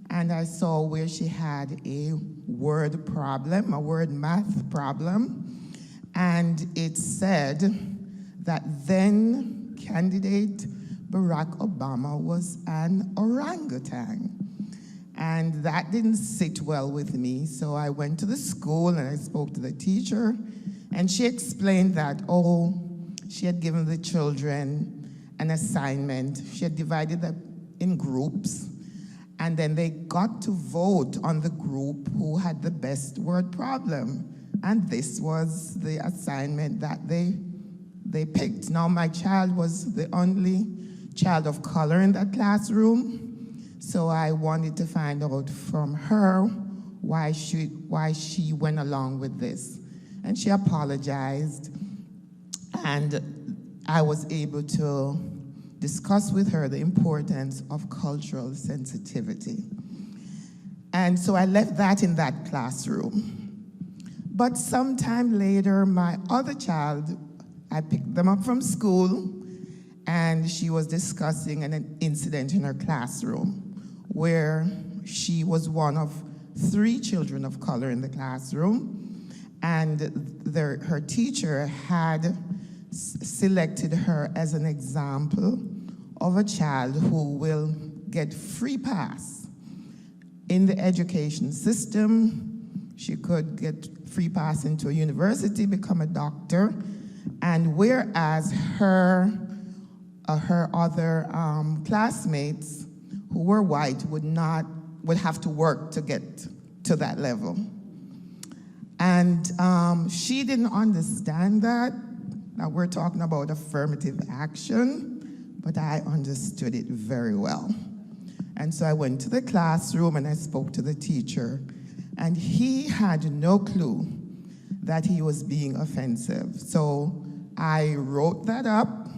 and I saw where she had a word problem, a word math problem, and it said that then candidate Barack Obama was an orangutan. And that didn't sit well with me, so I went to the school and I spoke to the teacher, and she explained that, she had given the children an assignment. She had divided them in groups, and then they got to vote on the group who had the best word problem. And this was the assignment that they picked. Now, my child was the only child of color in that classroom, so I wanted to find out from her why she went along with this. And she apologized, and I was able to discuss with her the importance of cultural sensitivity. And so I left that in that classroom. But sometime later, my other child, I picked them up from school, and she was discussing an incident in her classroom where she was one of 3 children of color in the classroom, and her teacher had selected her as an example of a child who will get free pass. In the education system, she could get free pass into a university, become a doctor, and whereas her other classmates who were white would have to work to get to that level. And she didn't understand that we're talking about affirmative action, but I understood it very well. And so I went to the classroom and I spoke to the teacher, and he had no clue that he was being offensive. So I wrote that up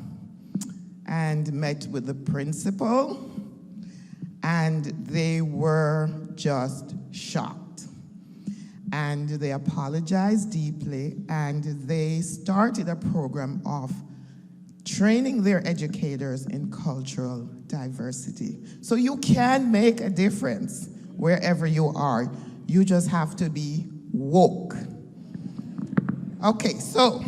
and met with the principal, and they were just shocked. And they apologized deeply, and they started a program of training their educators in cultural diversity. So you can make a difference wherever you are. You just have to be woke. Okay, so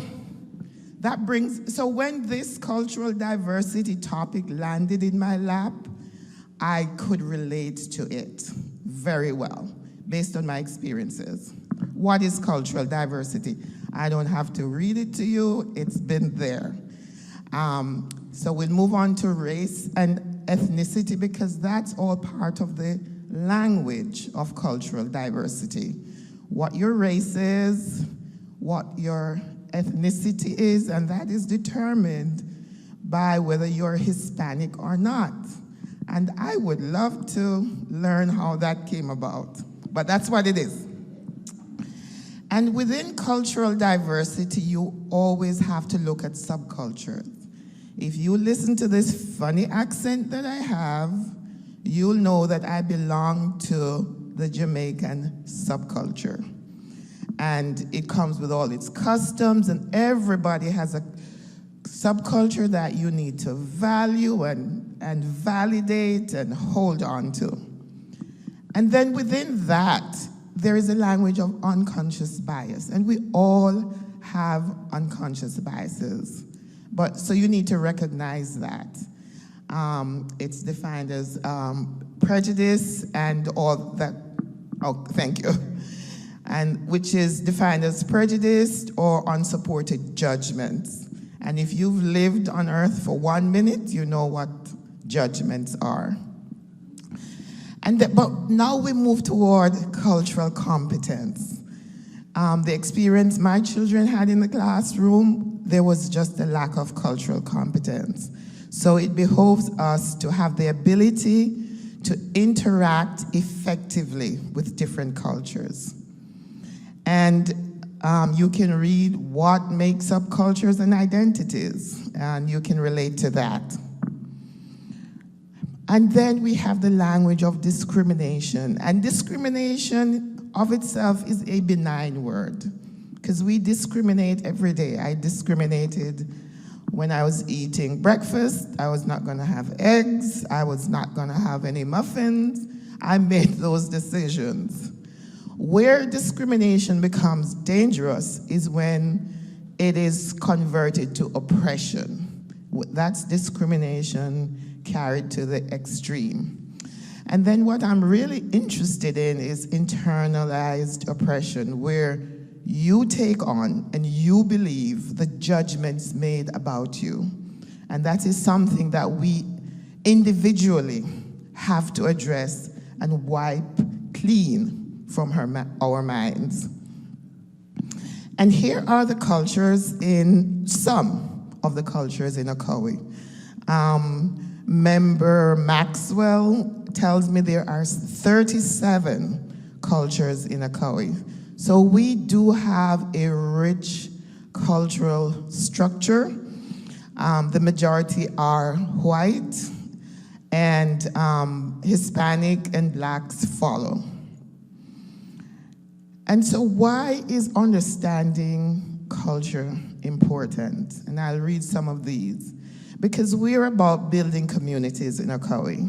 when this cultural diversity topic landed in my lap, I could relate to it very well based on my experiences. What is cultural diversity? I don't have to read it to you, it's been there. So we'll move on to race and ethnicity, because that's all part of the language of cultural diversity. What your race is, what your ethnicity is, and that is determined by whether you're Hispanic or not. And I would love to learn how that came about, but that's what it is. And within cultural diversity, you always have to look at subcultures. If you listen to this funny accent that I have, you'll know that I belong to the Jamaican subculture. And it comes with all its customs, and everybody has a subculture that you need to value and and validate and hold on to. And then within that, there is a language of unconscious bias, and we all have unconscious biases. But so you need to recognize that. It's defined as prejudice and all that. Oh, thank you. And which is defined as prejudiced or unsupported judgments. And if you've lived on earth for 1 minute, you know what judgments are. But now we move toward cultural competence. The experience my children had in the classroom, there was just a lack of cultural competence. So it behoves us to have the ability to interact effectively with different cultures. And you can read what makes up cultures and identities, and you can relate to that. And then we have the language of discrimination. And discrimination of itself is a benign word, because we discriminate every day. I discriminated when I was eating breakfast. I was not going to have eggs. I was not going to have any muffins. I made those decisions. Where discrimination becomes dangerous is when it is converted to oppression. That's discrimination carried to the extreme. And then what I'm really interested in is internalized oppression, where you take on and you believe the judgments made about you. And that is something that we individually have to address and wipe clean from our minds. And here are the cultures some of the cultures in Ocoee. Member Maxwell tells me there are 37 cultures in Ocoee. So we do have a rich cultural structure. The majority are white, and Hispanic and blacks follow. And so why is understanding culture important? And I'll read some of these. Because we're about building communities in Ocoee.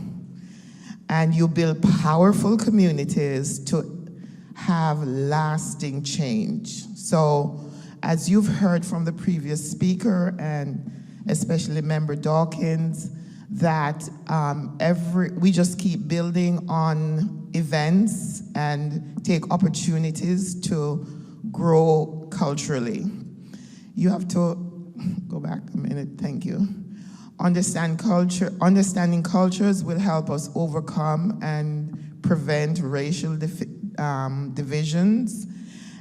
And you build powerful communities to have lasting change. So as you've heard from the previous speaker, and especially Member Dawkins, that we just keep building on events and take opportunities to grow culturally. You have to, go back a minute, thank you. Understanding cultures will help us overcome and prevent racial divisions.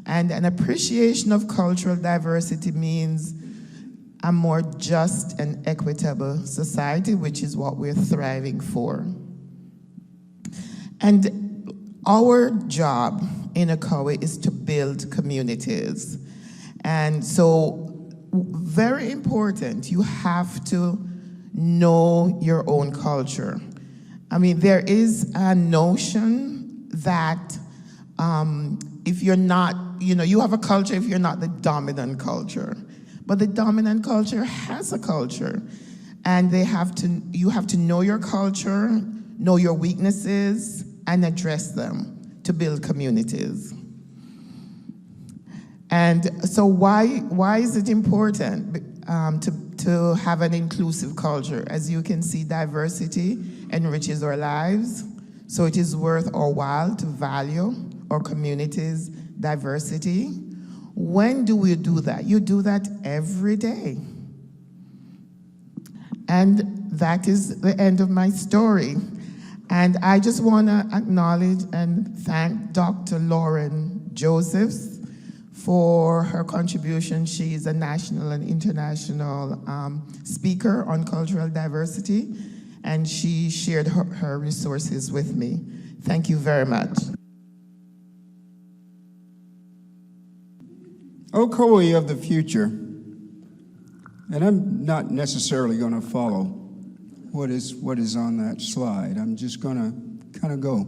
And an appreciation of cultural diversity means a more just and equitable society, which is what we're thriving for. And our job in Ocoee is to build communities. And so, very important, you have to know your own culture. I mean, there is a notion that if you're not, you have a culture if you're not the dominant culture. But the dominant culture has a culture. And you have to know your culture, know your weaknesses, and address them to build communities. And so why is it important to have an inclusive culture? As you can see, diversity enriches our lives, so it is worth our while to value our community's diversity. When do we do that? You do that every day. And that is the end of my story. And I just want to acknowledge and thank Dr. Lauren Josephs for her contribution. She is a national and international speaker on cultural diversity, and she shared her resources with me. Thank you very much. Ocoee of the future, and I'm not necessarily going to follow what is on that slide. I'm just going to kind of go.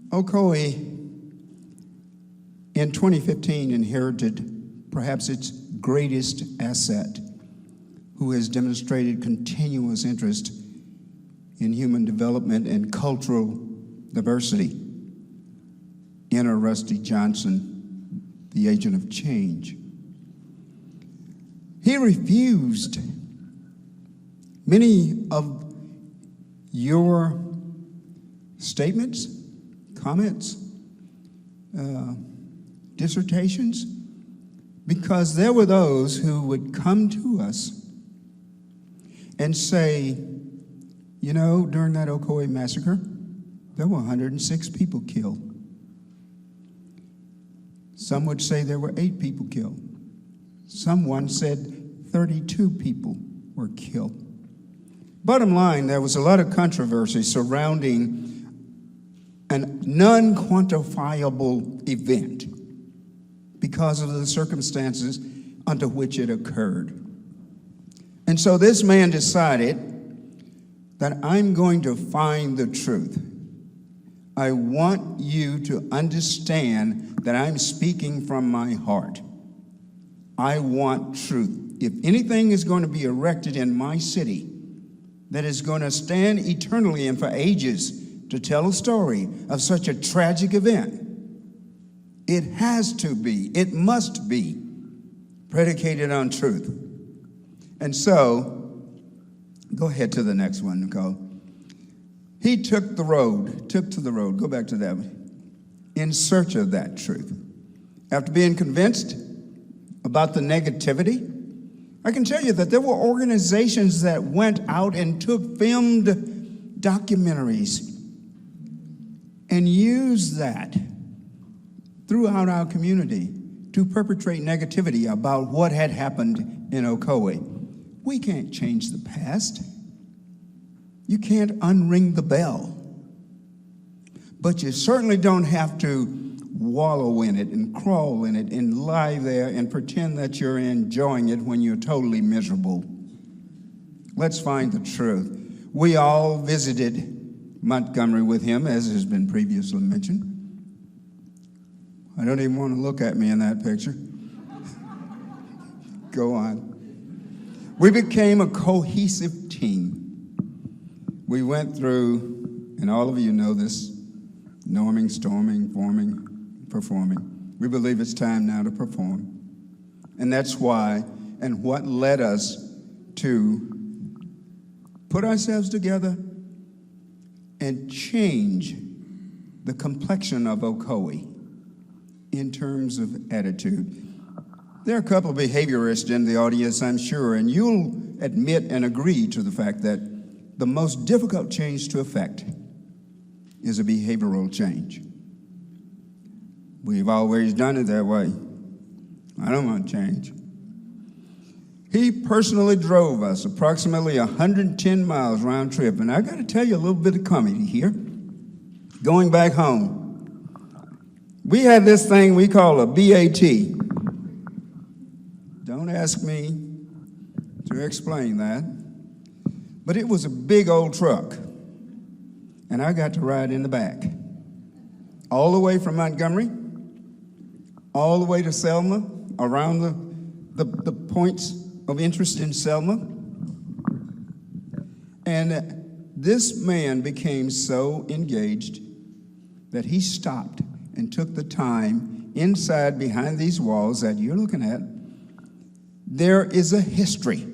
Ocoee in 2015 inherited perhaps its greatest asset, who has demonstrated continuous interest in human development and cultural diversity. Enter Rusty Johnson, the agent of change. He refused many of your statements, comments, dissertations, because there were those who would come to us and say, you know, during that Ocoee massacre, there were 106 people killed. Some would say there were 8 people killed. Someone said 32 people were killed. Bottom line, there was a lot of controversy surrounding a non-quantifiable event because of the circumstances under which it occurred. And so this man decided that I'm going to find the truth. I want you to understand that I'm speaking from my heart. I want truth. If anything is going to be erected in my city that is going to stand eternally and for ages to tell a story of such a tragic event, it has to be, it must be predicated on truth. And so, go ahead to the next one, Nicole. He took to the road, go back to that one, in search of that truth. After being convinced about the negativity, I can tell you that there were organizations that went out and took filmed documentaries and used that throughout our community to perpetrate negativity about what had happened in Ocoee. We can't change the past. You can't unring the bell. But you certainly don't have to wallow in it and crawl in it and lie there and pretend that you're enjoying it when you're totally miserable. Let's find the truth. We all visited Montgomery with him, as has been previously mentioned. I don't even want to look at me in that picture. Go on. We became a cohesive team. We went through, and all of you know this, norming, storming, forming, performing. We believe it's time now to perform. And that's why, and what led us to put ourselves together and change the complexion of Ocoee in terms of attitude. There are a couple of behaviorists in the audience, I'm sure, and you'll admit and agree to the fact that the most difficult change to effect is a behavioral change. We've always done it that way. I don't want change. He personally drove us approximately 110 miles round trip, and I got to tell you a little bit of comedy here. Going back home, we had this thing we call a BAT. Don't ask me to explain that, but it was a big old truck, and I got to ride in the back, all the way from Montgomery, all the way to Selma, around the points of interest in Selma. And this man became so engaged that he stopped and took the time inside behind these walls that you're looking at. There is a history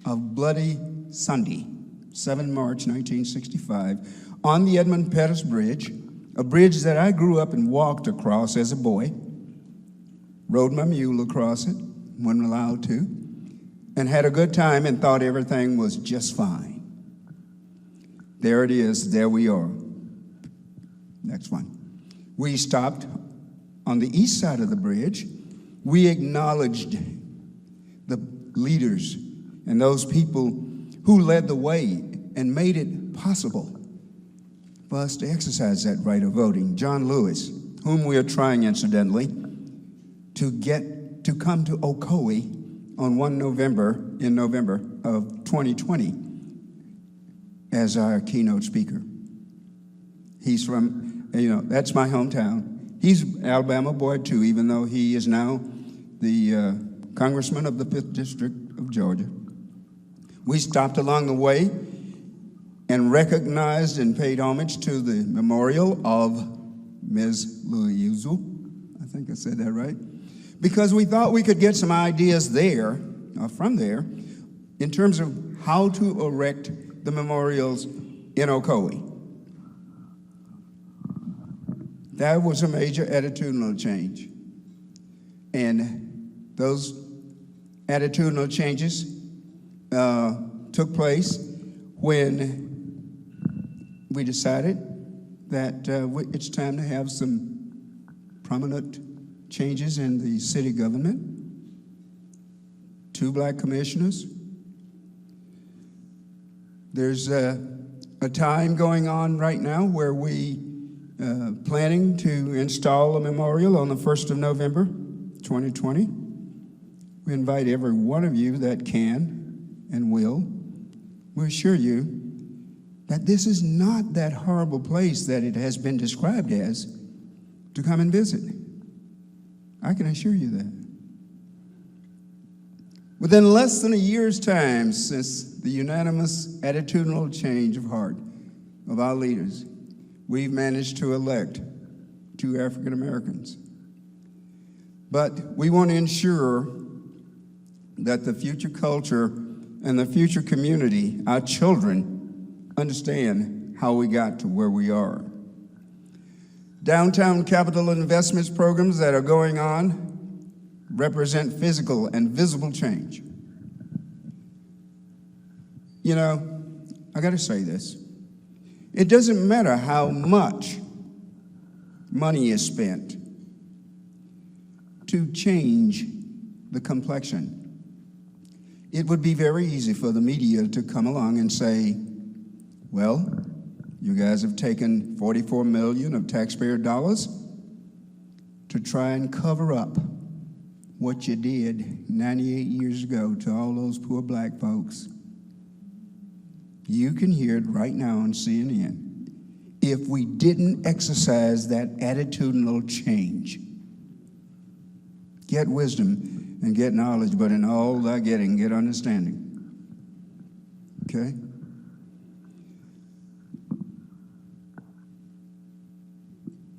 of Bloody Sunday, 7 March 1965, on the Edmund Pettus Bridge, a bridge that I grew up and walked across as a boy, rode my mule across it, when allowed to, and had a good time and thought everything was just fine. There it is, there we are. Next one. We stopped on the east side of the bridge. We acknowledged the leaders and those people who led the way and made it possible for us to exercise that right of voting. John Lewis, whom we are trying, incidentally, to come to Ocoee on in November of 2020 as our keynote speaker. He's from, that's my hometown. He's an Alabama boy too, even though he is now the congressman of the 5th District of Georgia. We stopped along the way and recognized and paid homage to the memorial of Ms. Louise. I think I said that right. Because we thought we could get some ideas there, from there, in terms of how to erect the memorials in Ocoee. That was a major attitudinal change. And those attitudinal changes took place when we decided that it's time to have some prominent changes in the city government. 2 black commissioners. There's a time going on right now where we planning to install a memorial on the 1st of November, 2020. We invite every one of you that can and will. We assure you that this is not that horrible place that it has been described as to come and visit. I can assure you that. Within less than a year's time since the unanimous attitudinal change of heart of our leaders, we've managed to elect 2 African Americans. But we want to ensure that the future culture and the future community, our children, understand how we got to where we are. Downtown capital investments programs that are going on represent physical and visible change. You know, I gotta say this. It doesn't matter how much money is spent to change the complexion. It would be very easy for the media to come along and say, well, you guys have taken $44 million of taxpayer dollars to try and cover up what you did 98 years ago to all those poor black folks. You can hear it right now on CNN. If we didn't exercise that attitudinal change, get wisdom and get knowledge, but in all thy getting, get understanding. Okay?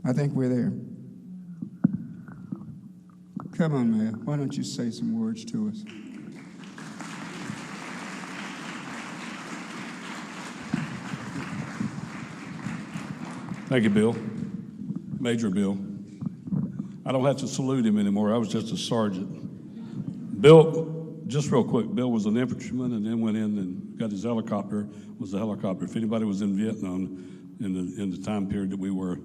I think we're there. Come on, Mayor. Why don't you say some words to us? Thank you, Bill. Major Bill. I don't have to salute him anymore. I was just a sergeant. Bill, just real quick, Bill was an infantryman and then went in and got his helicopter, was a helicopter. If anybody was in Vietnam in the time period that we were,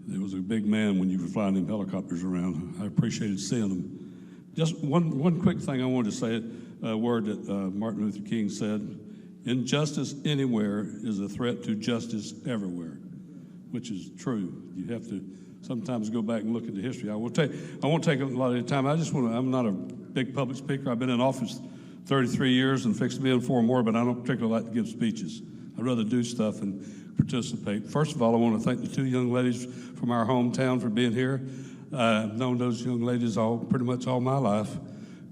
it was a big man when you were flying them helicopters around. I appreciated seeing them. Just one quick thing I wanted to say, a word that Martin Luther King said, injustice anywhere is a threat to justice everywhere, which is true. You have to sometimes go back and look at the history. I won't take a lot of your time. I'm not a big public speaker. I've been in office 33 years and fixed to be in 4 more, but I don't particularly like to give speeches. I'd rather do stuff and participate. First of all, I want to thank the 2 young ladies from our hometown for being here. I've known those young ladies pretty much all my life.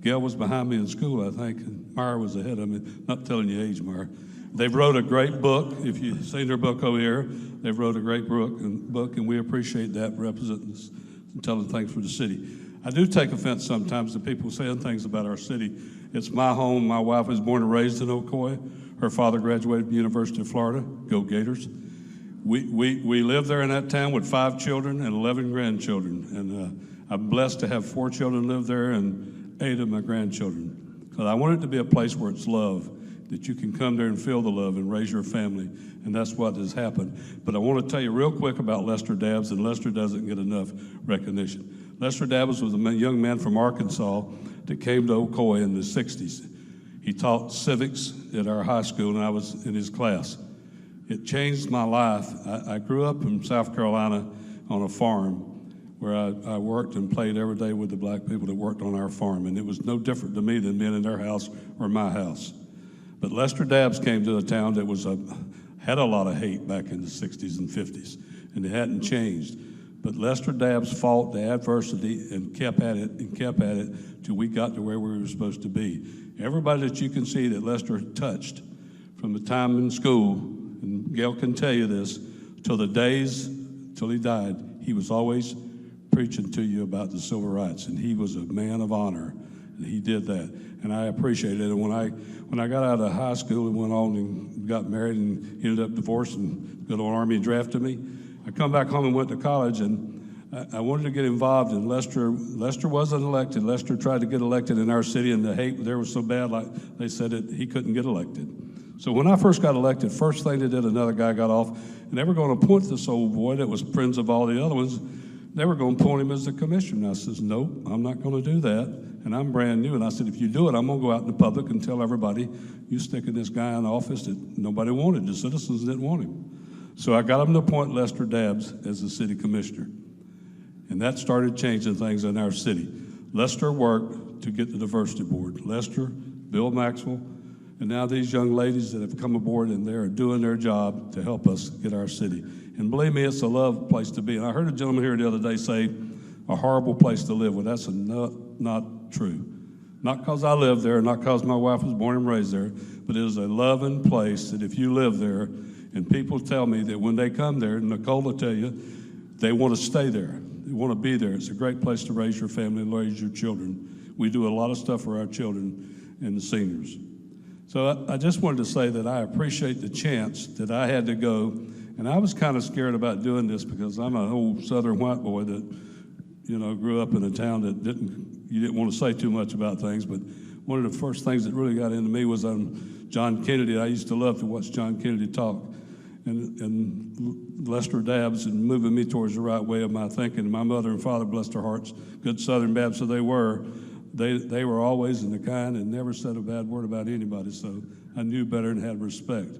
Gail was behind me in school, I think, and Myra was ahead of me. Not telling you age, Myra. They wrote a great book. If you've seen their book over here, they wrote a great book, and we appreciate that, representing us and telling things for the city. I do take offense sometimes to people saying things about our city. It's my home. My wife was born and raised in Ocoee. Her father graduated from the University of Florida. Go Gators. We live there in that town with 5 children and 11 grandchildren. And I'm blessed to have 4 children live there and 8 of my grandchildren. Because I want it to be a place where it's love, that you can come there and feel the love and raise your family. And that's what has happened. But I want to tell you real quick about Lester Dabbs, and Lester doesn't get enough recognition. Lester Dabbs was a young man from Arkansas that came to Ocoee in the 60s. He taught civics at our high school, and I was in his class. It changed my life. I grew up in South Carolina on a farm where I worked and played every day with the black people that worked on our farm, and it was no different to me than being in their house or my house. But Lester Dabbs came to a town that had a lot of hate back in the 60s and 50s, and it hadn't changed. But Lester Dabbs fought the adversity and kept at it till we got to where we were supposed to be. Everybody that you can see that Lester touched from the time in school, and Gail can tell you this, till the days till he died, he was always preaching to you about the civil rights, and he was a man of honor, and he did that, and I appreciate it. And when I got out of high school and went on and got married and ended up divorced and good old Army drafted me, I come back home and went to college, and I wanted to get involved, and Lester wasn't elected. Lester tried to get elected in our city, and the hate there was so bad, like they said that he couldn't get elected. So when I first got elected, first thing they did, another guy got off, and they were going to appoint this old boy that was friends of all the other ones. They were going to appoint him as the commissioner. And I says, nope, I'm not going to do that, and I'm brand new. And I said, if you do it, I'm going to go out in the public and tell everybody, you sticking this guy in office that nobody wanted. The citizens didn't want him. So I got him to appoint Lester Dabbs as the city commissioner. And that started changing things in our city. Lester worked to get the diversity board. Lester, Bill Maxwell, and now these young ladies that have come aboard, and they're doing their job to help us get our city. And believe me, it's a love place to be. And I heard a gentleman here the other day say, a horrible place to live. Well, that's not true. Not because I live there, not because my wife was born and raised there, but it is a loving place that if you live there, and people tell me that when they come there, and Nicole will tell you, they want to stay there. They want to be there. It's a great place to raise your family and raise your children. We do a lot of stuff for our children and the seniors. So I just wanted to say that I appreciate the chance that I had to go, and I was kind of scared about doing this because I'm an old southern white boy that, you know, grew up in a town that you didn't want to say too much about things, but one of the first things that really got into me was John Kennedy. I used to love to watch John Kennedy talk. And Lester Dabbs and moving me towards the right way of my thinking. My mother and father, blessed their hearts, good Southern Baptists, so they were always in the kind and never said a bad word about anybody, so I knew better and had respect.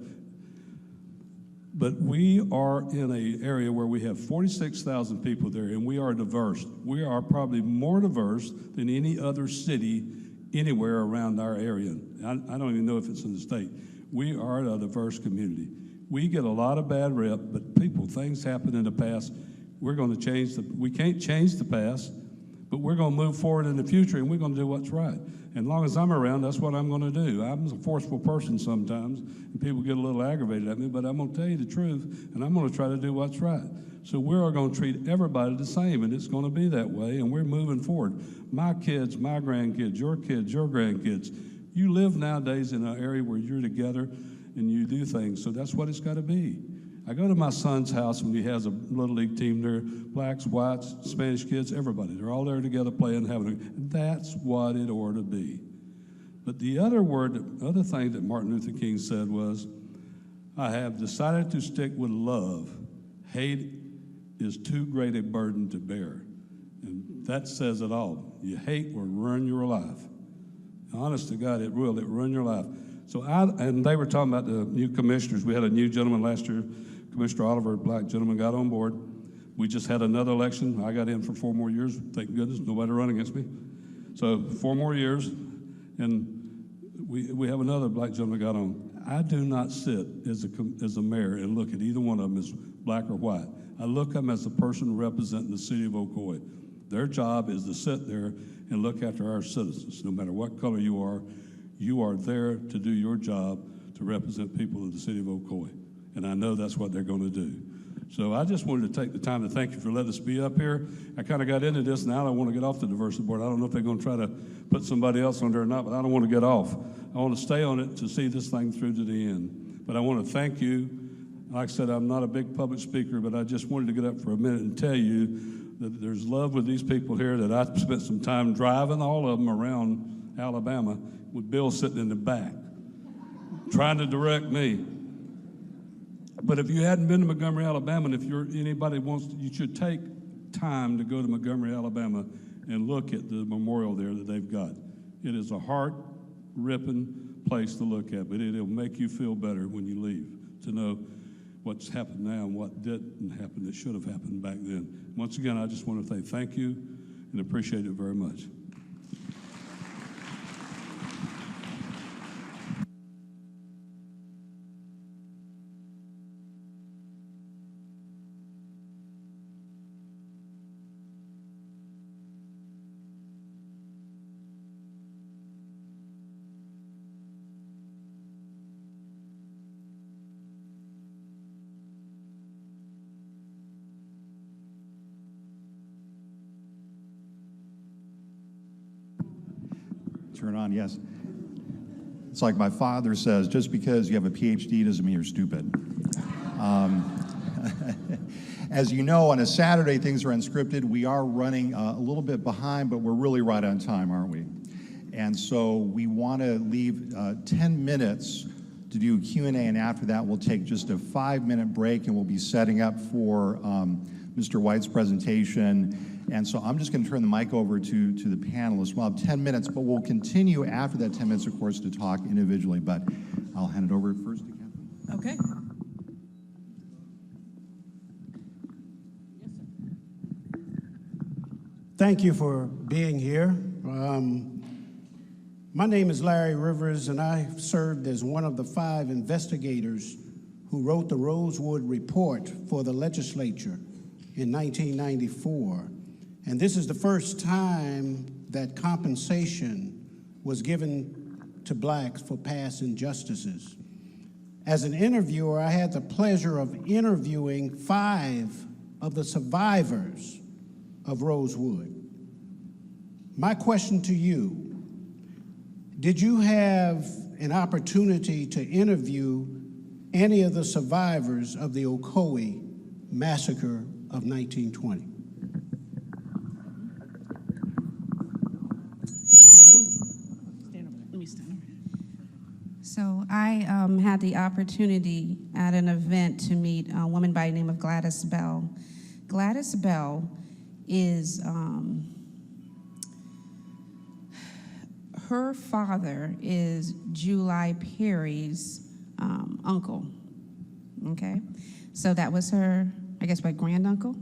But we are in an area where we have 46,000 people there, and we are diverse. We are probably more diverse than any other city anywhere around our area. I don't even know if it's in the state. We are a diverse community. We get a lot of bad rep, but things happen in the past. We're going to we can't change the past, but we're going to move forward in the future, and we're going to do what's right. And as long as I'm around, that's what I'm going to do. I'm a forceful person sometimes, and people get a little aggravated at me, but I'm going to tell you the truth, and I'm going to try to do what's right. So we're going to treat everybody the same, and it's going to be that way, and we're moving forward. My kids, my grandkids, your grandkids, you live nowadays in an area where you're together, and you do things, so that's what it's got to be. I go to my son's house when he has a little league team there, blacks, whites, Spanish kids, everybody. They're all there together playing, and that's what it ought to be. But the other thing that Martin Luther King said was, I have decided to stick with love. Hate is too great a burden to bear. And that says it all. You hate will ruin your life. Honest to God, it will. It ruin your life. So and they were talking about the new commissioners. We had a new gentleman last year, Commissioner Oliver, a black gentleman, got on board. We just had another election. I got in for 4 more years. Thank goodness, nobody run against me. So 4 more years, and we have another black gentleman got on. I do not sit as a mayor and look at either one of them as black or white. I look at them as a person representing the city of Ocoee. Their job is to sit there and look after our citizens. No matter what color you are there to do your job to represent people of the city of Ocoee. And I know that's what they're going to do. So I just wanted to take the time to thank you for letting us be up here. I kind of got into this, and now I want to get off the diversity board. I don't know if they're going to try to put somebody else on there or not, but I don't want to get off. I want to stay on it to see this thing through to the end. But I want to thank you. Like I said, I'm not a big public speaker, but I just wanted to get up for a minute and tell you that there's love with these people here, that I spent some time driving all of them around Alabama with Bill sitting in the back, trying to direct me. But if you hadn't been to Montgomery, Alabama, and if anybody wants, you should take time to go to Montgomery, Alabama, and look at the memorial there that they've got. It is a heart-ripping place to look at, but it'll make you feel better when you leave to know what's happened now and what didn't happen that should have happened back then. Once again, I just want to say thank you and appreciate it very much. Turn on, yes. It's like my father says, just because you have a PhD doesn't mean you're stupid. As you know, on a Saturday, things are unscripted. We are running a little bit behind, but we're really right on time, aren't we? And so we want to leave 10 minutes to do a Q&A, and after that, we'll take just a 5-minute break, and we'll be setting up for Mr. White's presentation. And so I'm just going to turn the mic over to the panelists. We'll have 10 minutes, but we'll continue after that 10 minutes, of course, to talk individually. But I'll hand it over first to Kathleen. Okay. Thank you for being here. My name is Larry Rivers, and I served as one of the 5 investigators who wrote the Rosewood Report for the legislature in 1994. And this is the first time that compensation was given to blacks for past injustices. As an interviewer, I had the pleasure of interviewing 5 of the survivors of Rosewood. My question to you, did you have an opportunity to interview any of the survivors of the Ocoee massacre of 1920? So I had the opportunity at an event to meet a woman by the name of Gladys Bell. Gladys Bell is, her father is July Perry's uncle, okay? So that was her, I guess, what, granduncle?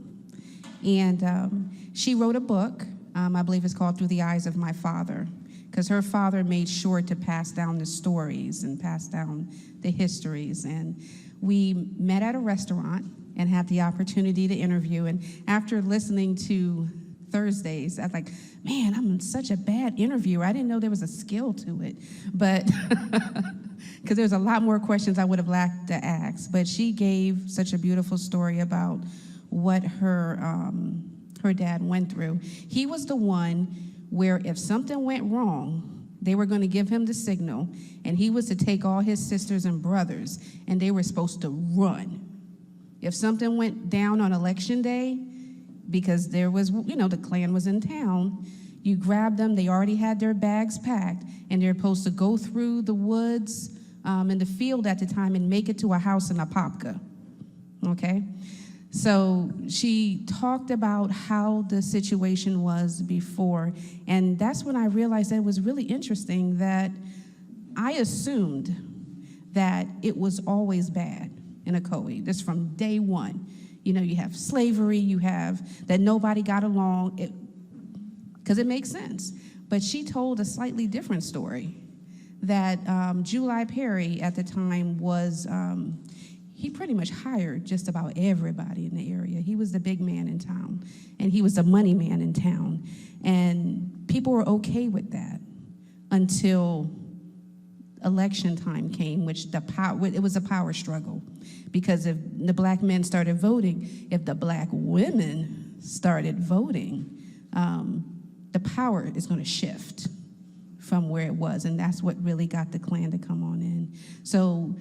And she wrote a book, I believe it's called Through the Eyes of My Father, because her father made sure to pass down the stories and pass down the histories. And we met at a restaurant and had the opportunity to interview. And after listening to Thursdays, I was like, man, I'm such a bad interviewer. I didn't know there was a skill to it. But because there's a lot more questions I would have liked to ask. But she gave such a beautiful story about what her dad went through. He was the one where if something went wrong, they were going to give him the signal, and he was to take all his sisters and brothers, and they were supposed to run. If something went down on election day, because there was, the Klan was in town, you grabbed them, they already had their bags packed, and they're supposed to go through the woods in the field at the time and make it to a house in Apopka, okay? So she talked about how the situation was before, and that's when I realized that it was really interesting that I assumed that it was always bad in Ocoee, just from day one. You have slavery, you have that nobody got along, because it makes sense. But she told a slightly different story, that July Perry at the time was, he pretty much hired just about everybody in the area. He was the big man in town, and he was the money man in town. And people were okay with that until election time came, which it was a power struggle. Because if the black men started voting, if the black women started voting, the power is going to shift from where it was. And that's what really got the Klan to come on in. So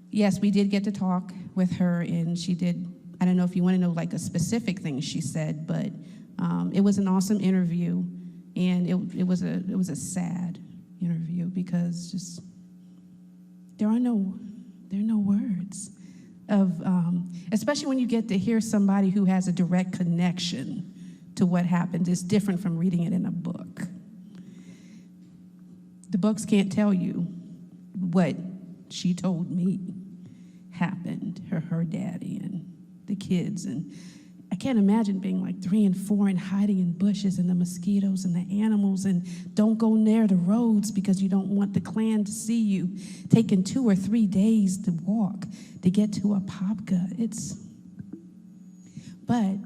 yes, we did get to talk with her, and she did, I don't know if you want to know like a specific thing she said, but it was an awesome interview, and it was a sad interview because just there are no words of, especially when you get to hear somebody who has a direct connection to what happened. It's different from reading it in a book. The books can't tell you what she told me happened, her daddy and the kids. And I can't imagine being like 3 and 4 and hiding in bushes and the mosquitoes and the animals, and don't go near the roads because you don't want the Klan to see you, taking 2 or 3 days to walk to get to Apopka. But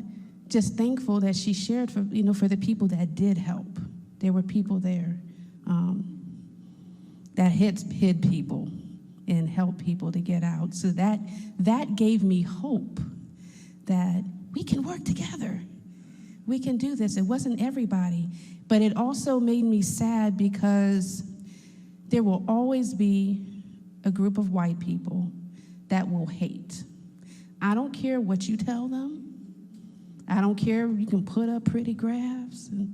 just thankful that she shared for the people that did help. There were people there that hid people and helped people to get out. So that gave me hope that we can work together. We can do this. It wasn't everybody, But it also made me sad because there will always be a group of white people that will hate. I don't care what you tell them. I don't care if you can put up pretty graphs and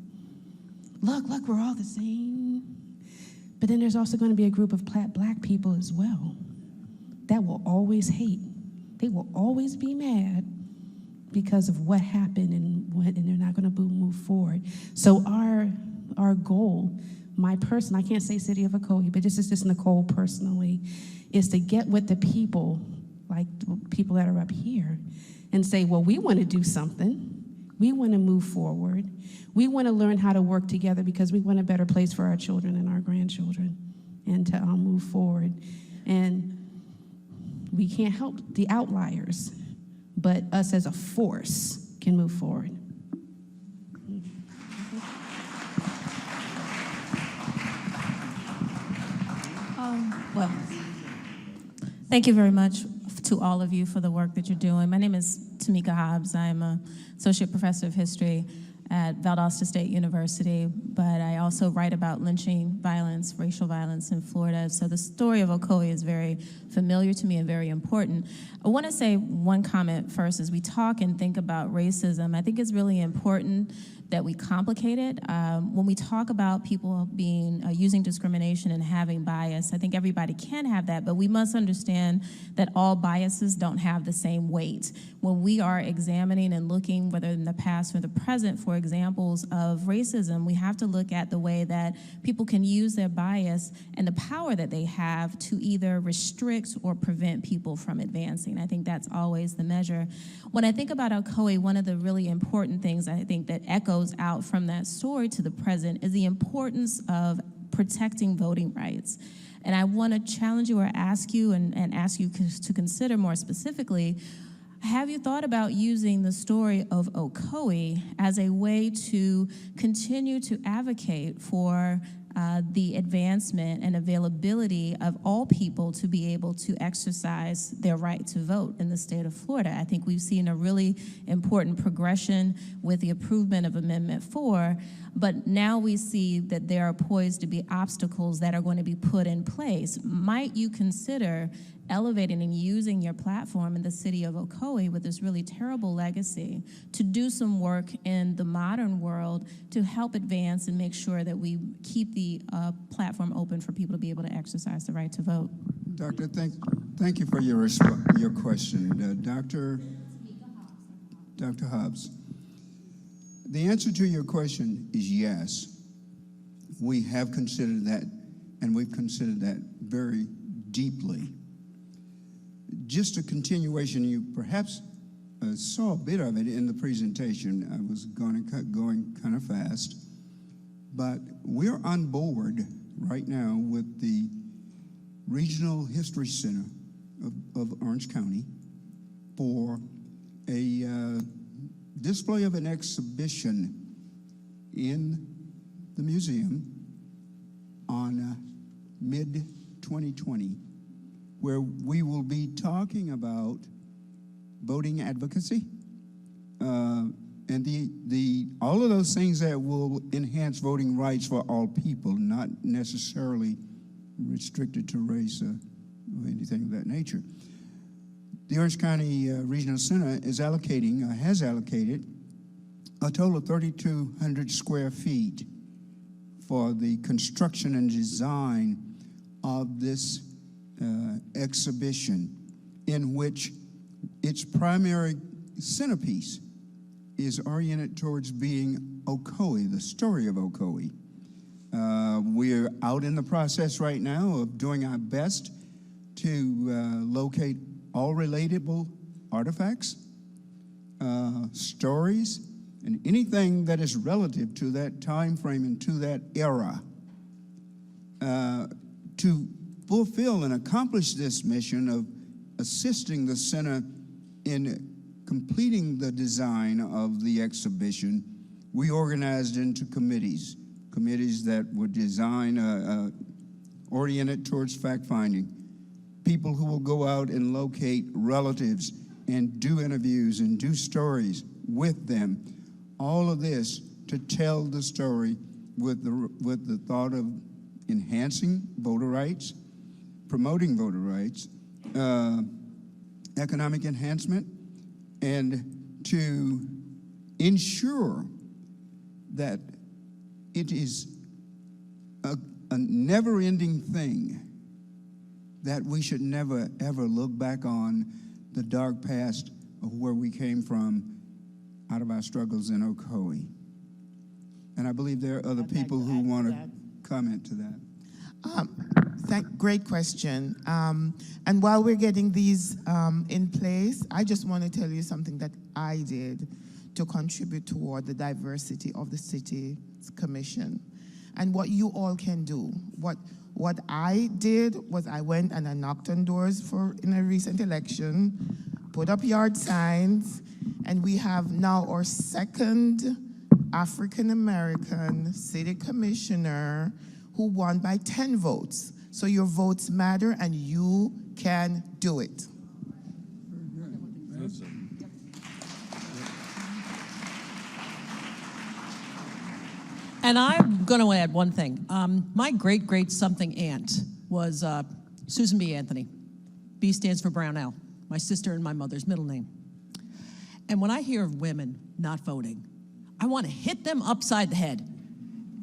look, we're all the same. But then there's also going to be a group of black people as well that will always hate. They will always be mad because of what happened and they're not going to move forward. So our goal, I can't say City of Ocoee, but this is just Nicole personally, is to get with the people, like the people that are up here, and say, well, we want to do something. We want to move forward. We want to learn how to work together because we want a better place for our children and our grandchildren, and to move forward. And we can't help the outliers, but us as a force can move forward. Well, thank you very much to all of you for the work that you're doing. My name is Tamika Hobbs. I'm an associate professor of history at Valdosta State University, but I also write about lynching violence, racial violence in Florida. So the story of Ocoee is very familiar to me and very important. I want to say one comment first. As we talk and think about racism, I think it's really important that we complicate it. When we talk about people being using discrimination and having bias, I think everybody can have that, but we must understand that all biases don't have the same weight. When we are examining and looking, whether in the past or the present, for examples of racism, we have to look at the way that people can use their bias and the power that they have to either restrict or prevent people from advancing. I think that's always the measure. When I think about Ocoee, one of the really important things I think that echoes out from that story to the present is the importance of protecting voting rights. And I want to challenge you or ask you and ask you to consider more specifically, have you thought about using the story of Ocoee as a way to continue to advocate for the advancement and availability of all people to be able to exercise their right to vote in the state of Florida? I think we've seen a really important progression with the improvement of Amendment 4, but now we see that there are poised to be obstacles that are going to be put in place. Might you consider elevating and using your platform in the city of Ocoee with this really terrible legacy to do some work in the modern world to help advance and make sure that we keep the platform open for people to be able to exercise the right to vote? Doctor, thank you for your question. Dr. Hobbs, the answer to your question is yes. We have considered that, and we've considered that very deeply. Just a continuation, you perhaps saw a bit of it in the presentation. I was going kind of fast, but we're on board right now with the Regional History Center of Orange County for a display of an exhibition in the museum on mid-2020, where we will be talking about voting advocacy and all of those things that will enhance voting rights for all people, not necessarily restricted to race or anything of that nature. The Orange County Regional Center has allocated a total of 3,200 square feet for the construction and design of this exhibition, in which its primary centerpiece is oriented towards being Ocoee, the story of Ocoee. We're out in the process right now of doing our best to locate all relatable artifacts, stories, and anything that is relative to that time frame and to that era to fulfill and accomplish this mission of assisting the center in completing the design of the exhibition. We organized into committees that would design oriented towards fact-finding, people who will go out and locate relatives and do interviews and do stories with them. All of this to tell the story with the thought of enhancing voter rights, promoting voter rights, economic enhancement, and to ensure that it is a never-ending thing, that we should never, ever look back on the dark past of where we came from out of our struggles in Ocoee. And I believe there are other people who want to comment to that. Great question. And while we're getting these in place, I just want to tell you something that I did to contribute toward the diversity of the city's commission. And what you all can do. What I did was I went and I knocked on doors in a recent election, put up yard signs, and we have now our second African-American city commissioner who won by 10 votes. So your votes matter and you can do it. And I'm going to add one thing. My great something aunt was Susan B. Anthony. B stands for Brownell, my sister and my mother's middle name. And when I hear of women not voting, I want to hit them upside the head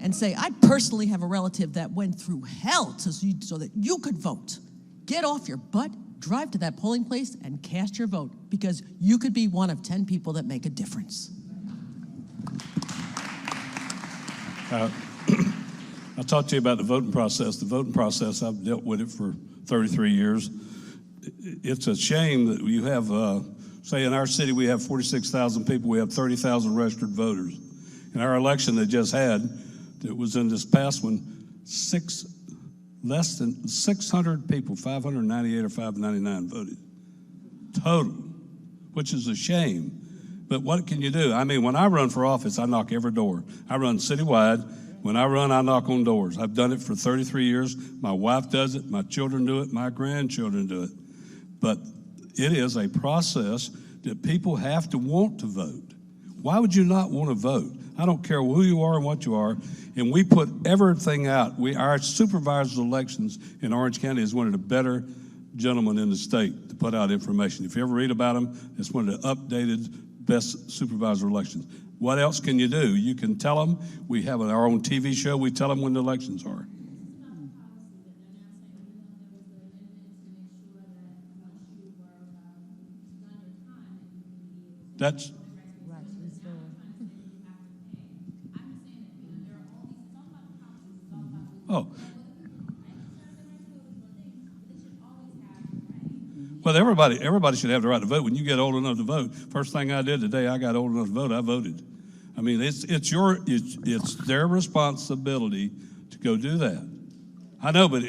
and say, I personally have a relative that went through hell so that you could vote. Get off your butt, drive to that polling place, and cast your vote, because you could be one of 10 people that make a difference. I'll talk to you about the voting process. The voting process, I've dealt with it for 33 years. It's a shame that you have, say in our city we have 46,000 people, we have 30,000 registered voters. In our election they just had, that was in this past one, less than 600 people, 598 or 599 voted total, which is a shame. But what can you do? I mean, when I run for office, I knock every door. I run citywide. When I run, I knock on doors. I've done it for 33 years. My wife does it. My children do it. My grandchildren do it. But it is a process that people have to want to vote. Why would you not want to vote? I don't care who you are and what you are. And we put everything out. Our supervisor's elections in Orange County is one of the better gentlemen in the state to put out information. If you ever read about them, it's one of the updated best supervisor elections. What else can you do? You can tell them. We have our own TV show. We tell them when the elections are. That's oh. Well, everybody should have the right to vote. When you get old enough to vote, first thing I did the day I got old enough to vote, I voted. I mean, it's their responsibility to go do that. I know, but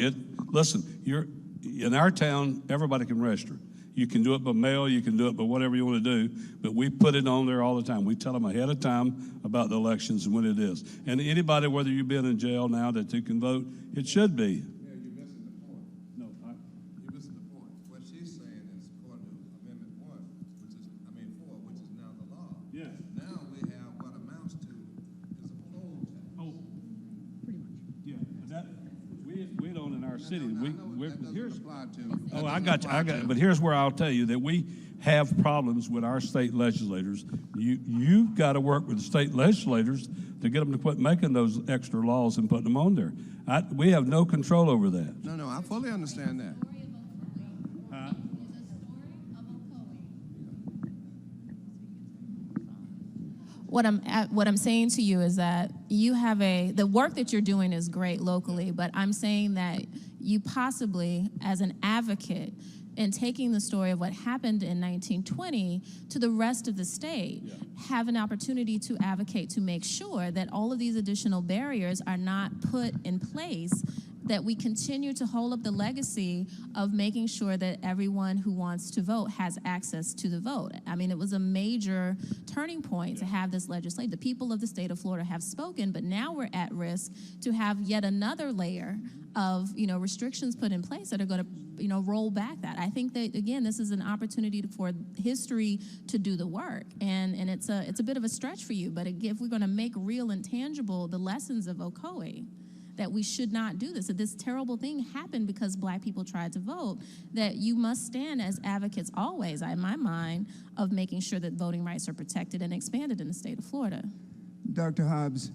listen, you're in our town. Everybody can register. You can do it by mail. You can do it by whatever you want to do. But we put it on there all the time. We tell them ahead of time about the elections and when it is. And anybody, whether you've been in jail now, that you can vote, it should be. City. I got you. But here's where I'll tell you that we have problems with our state legislators. You've got to work with the state legislators to get them to quit making those extra laws and putting them on there. We have no control over that. No, I fully understand that. What I'm saying to you is that you have the work that you're doing is great locally, but I'm saying that you possibly, as an advocate, in taking the story of what happened in 1920 to the rest of the state, have an opportunity to advocate to make sure that all of these additional barriers are not put in place that we continue to hold up the legacy of making sure that everyone who wants to vote has access to the vote. I mean, it was a major turning point to have this legislation. The people of the state of Florida have spoken, but now we're at risk to have yet another layer of, restrictions put in place that are going to, roll back that. I think that, again, this is an opportunity for history to do the work, and it's a bit of a stretch for you, but if we're going to make real and tangible the lessons of Ocoee, that we should not do this, that this terrible thing happened because Black people tried to vote, that you must stand as advocates always, in my mind, of making sure that voting rights are protected and expanded in the state of Florida. Dr. Hobbs,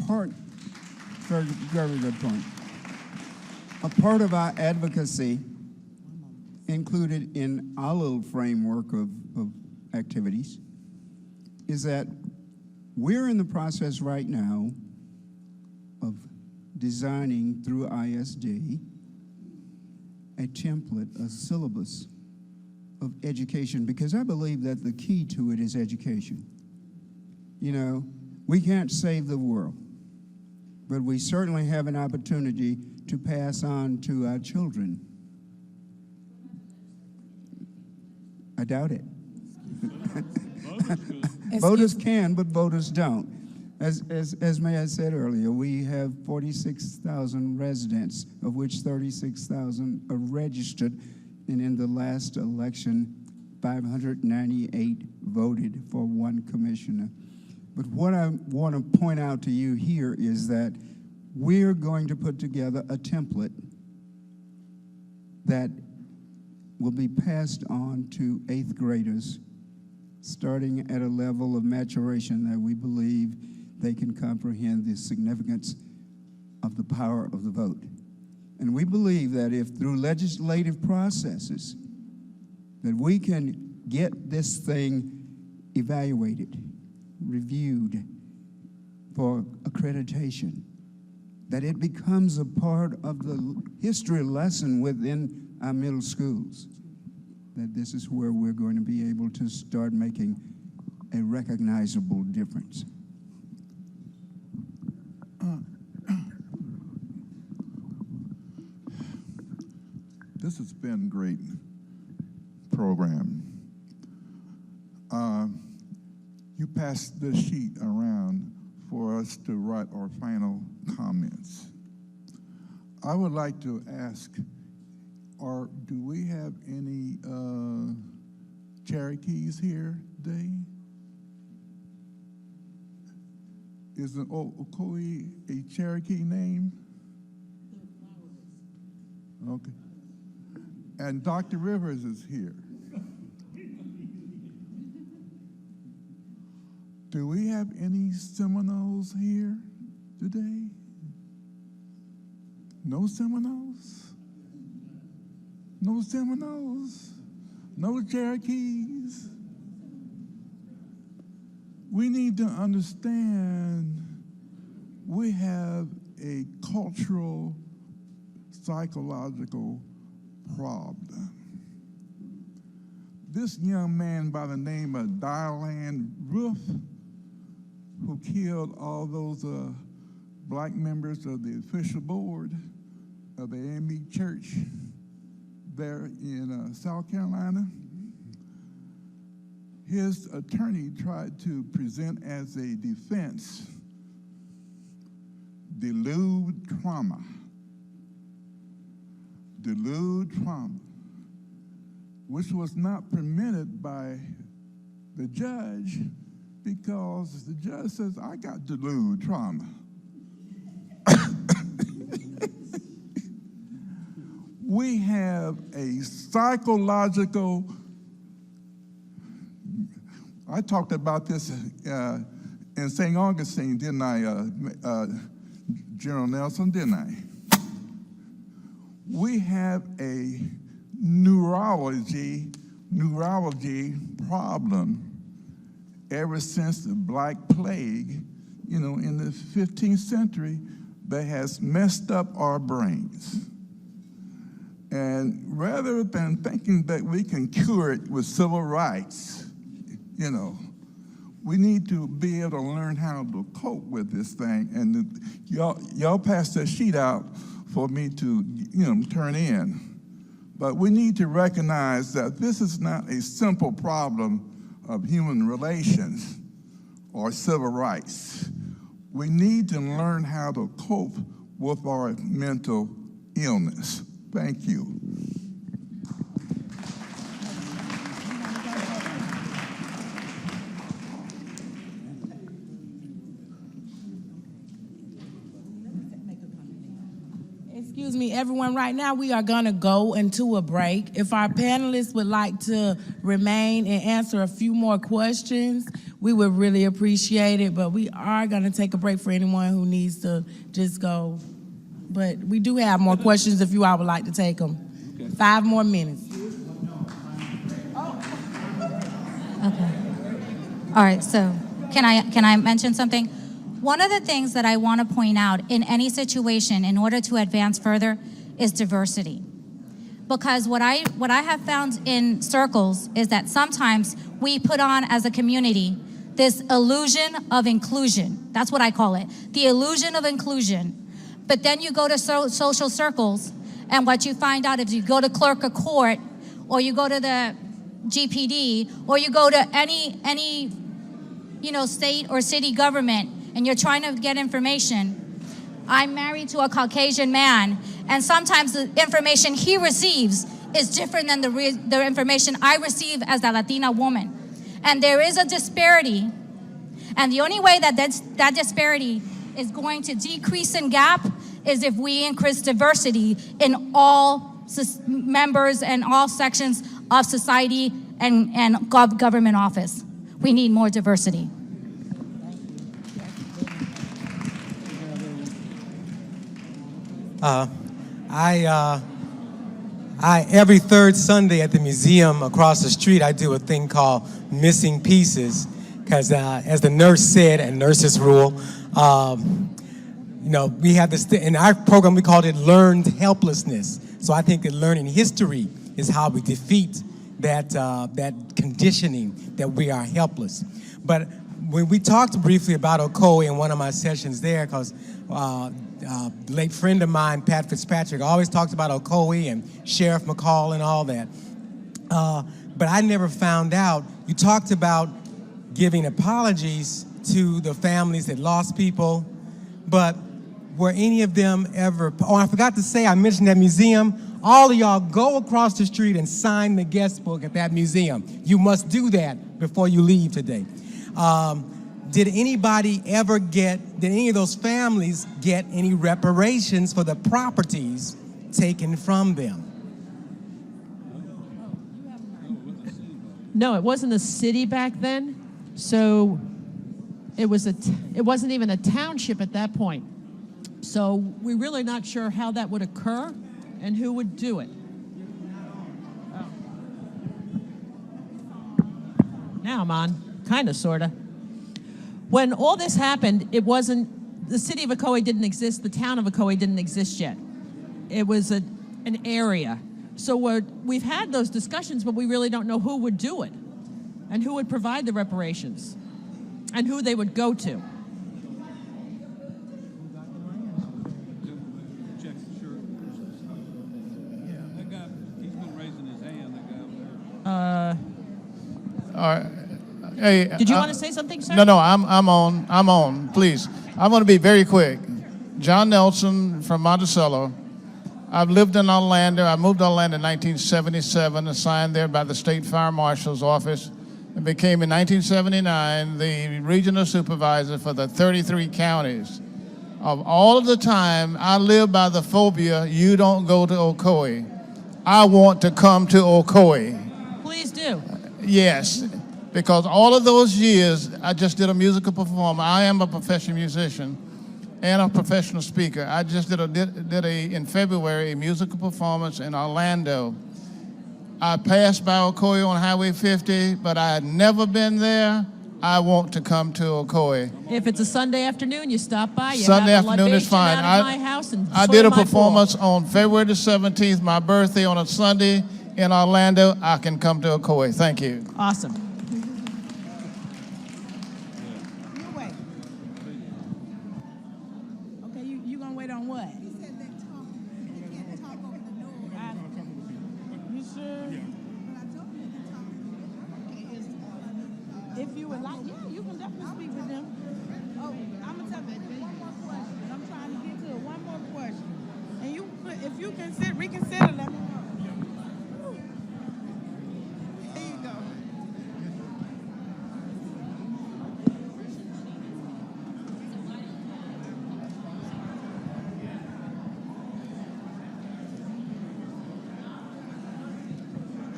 very, very good point. A part of our advocacy included in our little framework of activities is that we're in the process right now of designing through ISD a template, a syllabus of education, because I believe that the key to it is education. We can't save the world, but we certainly have an opportunity to pass on to our children. I doubt it. Voters can, but voters don't. As Mayor said earlier, we have 46,000 residents, of which 36,000 are registered, and in the last election, 598 voted for one commissioner. But what I want to point out to you here is that we're going to put together a template that will be passed on to 8th graders, starting at a level of maturation that we believe they can comprehend the significance of the power of the vote. And we believe that if through legislative processes that we can get this thing evaluated, reviewed for accreditation, that it becomes a part of the history lesson within our middle schools, that this is where we're going to be able to start making a recognizable difference. This has been a great program. You passed this sheet around for us to write our final comments. I would like to ask, do we have any Cherokees here today? Is an Ocoee a Cherokee name? Okay. And Dr. Rivers is here. Do we have any Seminoles here today? No Seminoles? No Seminoles? No Cherokees? We need to understand we have a cultural, psychological problem. This young man by the name of Dylan Roof, who killed all those black members of the official board of the AME Church there in South Carolina, his attorney tried to present as a defense delude trauma, which was not permitted by the judge because the judge says, I got delude trauma. We have a psychological, I talked about this in St. Augustine, didn't I, General Nelson, didn't I? We have a neurology problem ever since the Black Plague, in the 15th century, that has messed up our brains. And rather than thinking that we can cure it with civil rights, we need to be able to learn how to cope with this thing. And y'all passed that sheet out for me to, turn in. But we need to recognize that this is not a simple problem of human relations or civil rights. We need to learn how to cope with our mental illness. Thank you. Excuse me, everyone, right now we are going to go into a break. If our panelists would like to remain and answer a few more questions, we would really appreciate it, but we are going to take a break for anyone who needs to just go. But we do have more questions if you all would like to take them. Okay. 5 more minutes. Okay. All right, so can I mention something? One of the things that I want to point out in any situation in order to advance further is diversity. Because what I have found in circles is that sometimes we put on as a community this illusion of inclusion. That's what I call it, the illusion of inclusion. But then you go to social circles, and what you find out is you go to clerk of court, or you go to the GPD, or you go to any state or city government, and you're trying to get information. I'm married to a Caucasian man, and sometimes the information he receives is different than the information I receive as a Latina woman. And there is a disparity, and the only way that disparity is going to decrease in gap is if we increase diversity in all members and all sections of society and government office. We need more diversity. Every third Sunday at the museum across the street, I do a thing called Missing Pieces, because as the nurse said, and nurses rule, we have this, in our program we called it learned helplessness. So I think that learning history is how we defeat that conditioning that we are helpless. But when we talked briefly about Ocoee in one of my sessions there, because late friend of mine, Pat Fitzpatrick, always talks about Ocoee and Sheriff McCall and all that. But I never found out, you talked about giving apologies to the families that lost people, but were any of them ever, I forgot to say, I mentioned that museum, all of y'all go across the street and sign the guest book at that museum. You must do that before you leave today. Did any of those families get any reparations for the properties taken from them? No, it wasn't a city back then, so it wasn't even a township at that point. So we're really not sure how that would occur and who would do it. Oh. Now I'm on, kind of, sort of. When all this happened, the city of Ocoee didn't exist, the town of Ocoee didn't exist yet. It was an area. So we've had those discussions, but we really don't know who would do it and who would provide the reparations and who they would go to. All right. Hey, did you want to say something, sir? No, I'm on, please. I'm going to be very quick. John Nelson from Monticello. I've lived in Orlando. I moved to Orlando in 1977, assigned there by the State Fire Marshal's office, and became in 1979 the regional supervisor for the 33 counties. Of all of the time, I live by the phobia, you don't go to Ocoee. I want to come to Ocoee. Please do. Yes, because all of those years, I just did a musical performance. I am a professional musician and a professional speaker. I just did in February, a musical performance in Orlando. I passed by Ocoee on Highway 50, but I had never been there. I want to come to Ocoee. If it's a Sunday afternoon, you stop by. Sunday afternoon is fine. I did a performance on February the 17th, my birthday on a Sunday in Orlando. I can come to Ocoee. Thank you. Awesome. you can reconsider, let me know. Here you go.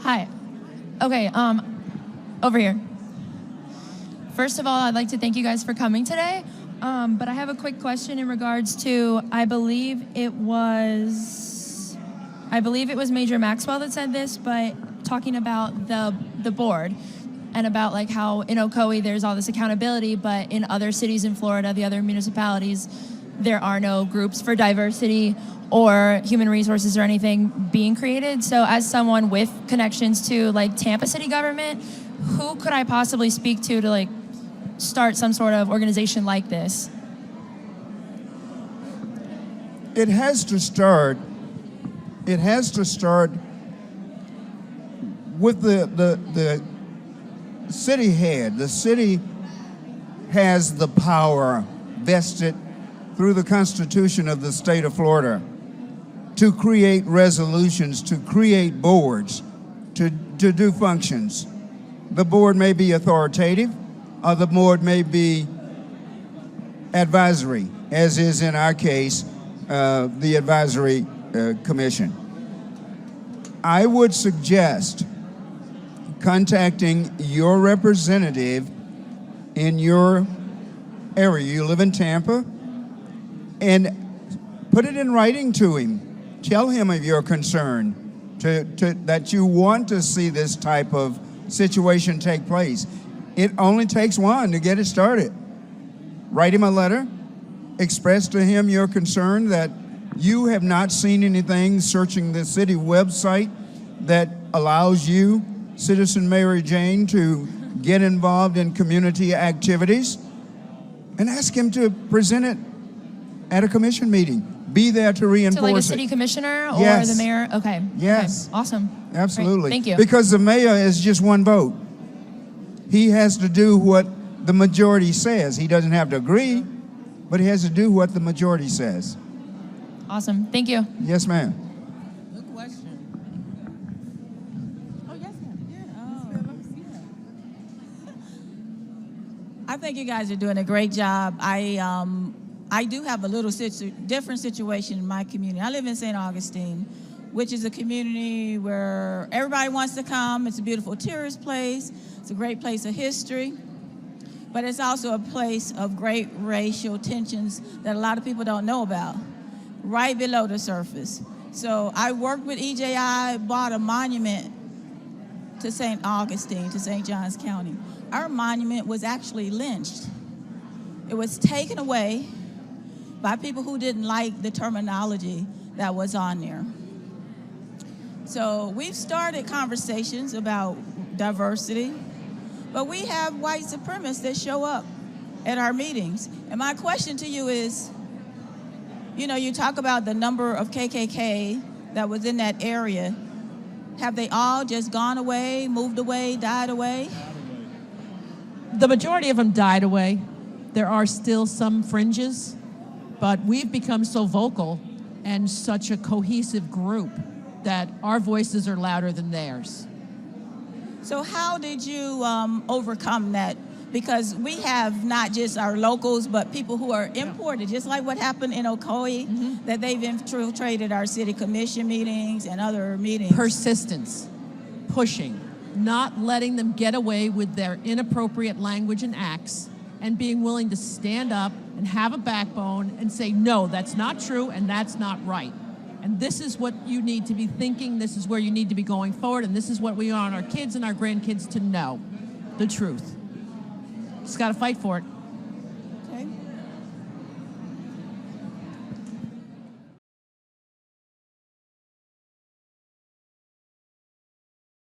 Hi. Okay, over here. First of all, I'd like to thank you guys for coming today. But I have a quick question in regards to, I believe it was Major Maxwell that said this, but talking about the board and about like how in Ocoee there's all this accountability, but in other cities in Florida, the other municipalities, there are no groups for diversity or human resources or anything being created. So as someone with connections to like Tampa city government, who could I possibly speak to like start some sort of organization like this? It has to start with the city head. The city has the power vested through the Constitution of the state of Florida to create resolutions, to create boards, to do functions. The board may be authoritative, or the board may be advisory, as is in our case, the advisory commission. I would suggest contacting your representative in your area. You live in Tampa, and put it in writing to him. Tell him of your concern, that you want to see this type of situation take place. It only takes one to get it started. Write him a letter, express to him your concern that you have not seen anything searching the city website that allows you, Citizen Mary Jane, to get involved in community activities, and ask him to present it at a commission meeting. Be there to reinforce it. So like a city commissioner or Yes. the mayor? Okay. Yes. Okay. Awesome. Absolutely. Great. Thank you. Because the mayor is just one vote. He has to do what the majority says. He doesn't have to agree, but he has to do what the majority says. Awesome. Thank you. Yes, ma'am. Good question. Oh, yes, ma'am. Yeah. I think you guys are doing a great job. I do have a little different situation in my community. I live in St. Augustine, which is a community where everybody wants to come. It's a beautiful tourist place. It's a great place of history. But it's also a place of great racial tensions that a lot of people don't know about, right below the surface. So I worked with EJI, bought a monument to St. Augustine, to St. Johns County. Our monument was actually lynched. It was taken away by people who didn't like the terminology that was on there. So we've started conversations about diversity, but we have white supremacists that show up at our meetings. And my question to you is, you talk about the number of KKK that was in that area. Have they all just gone away, moved away, died away? The majority of them died away. There are still some fringes, but we've become so vocal and such a cohesive group that our voices are louder than theirs. So how did you overcome that? Because we have not just our locals, but people who are imported, just like what happened in Ocoee, that they've infiltrated our city commission meetings and other meetings. Persistence, pushing, not letting them get away with their inappropriate language and acts, and being willing to stand up and have a backbone and say, no, that's not true and that's not right. And this is what you need to be thinking, this is where you need to be going forward, and this is what we want our kids and our grandkids to know, the truth. Just got to fight for it.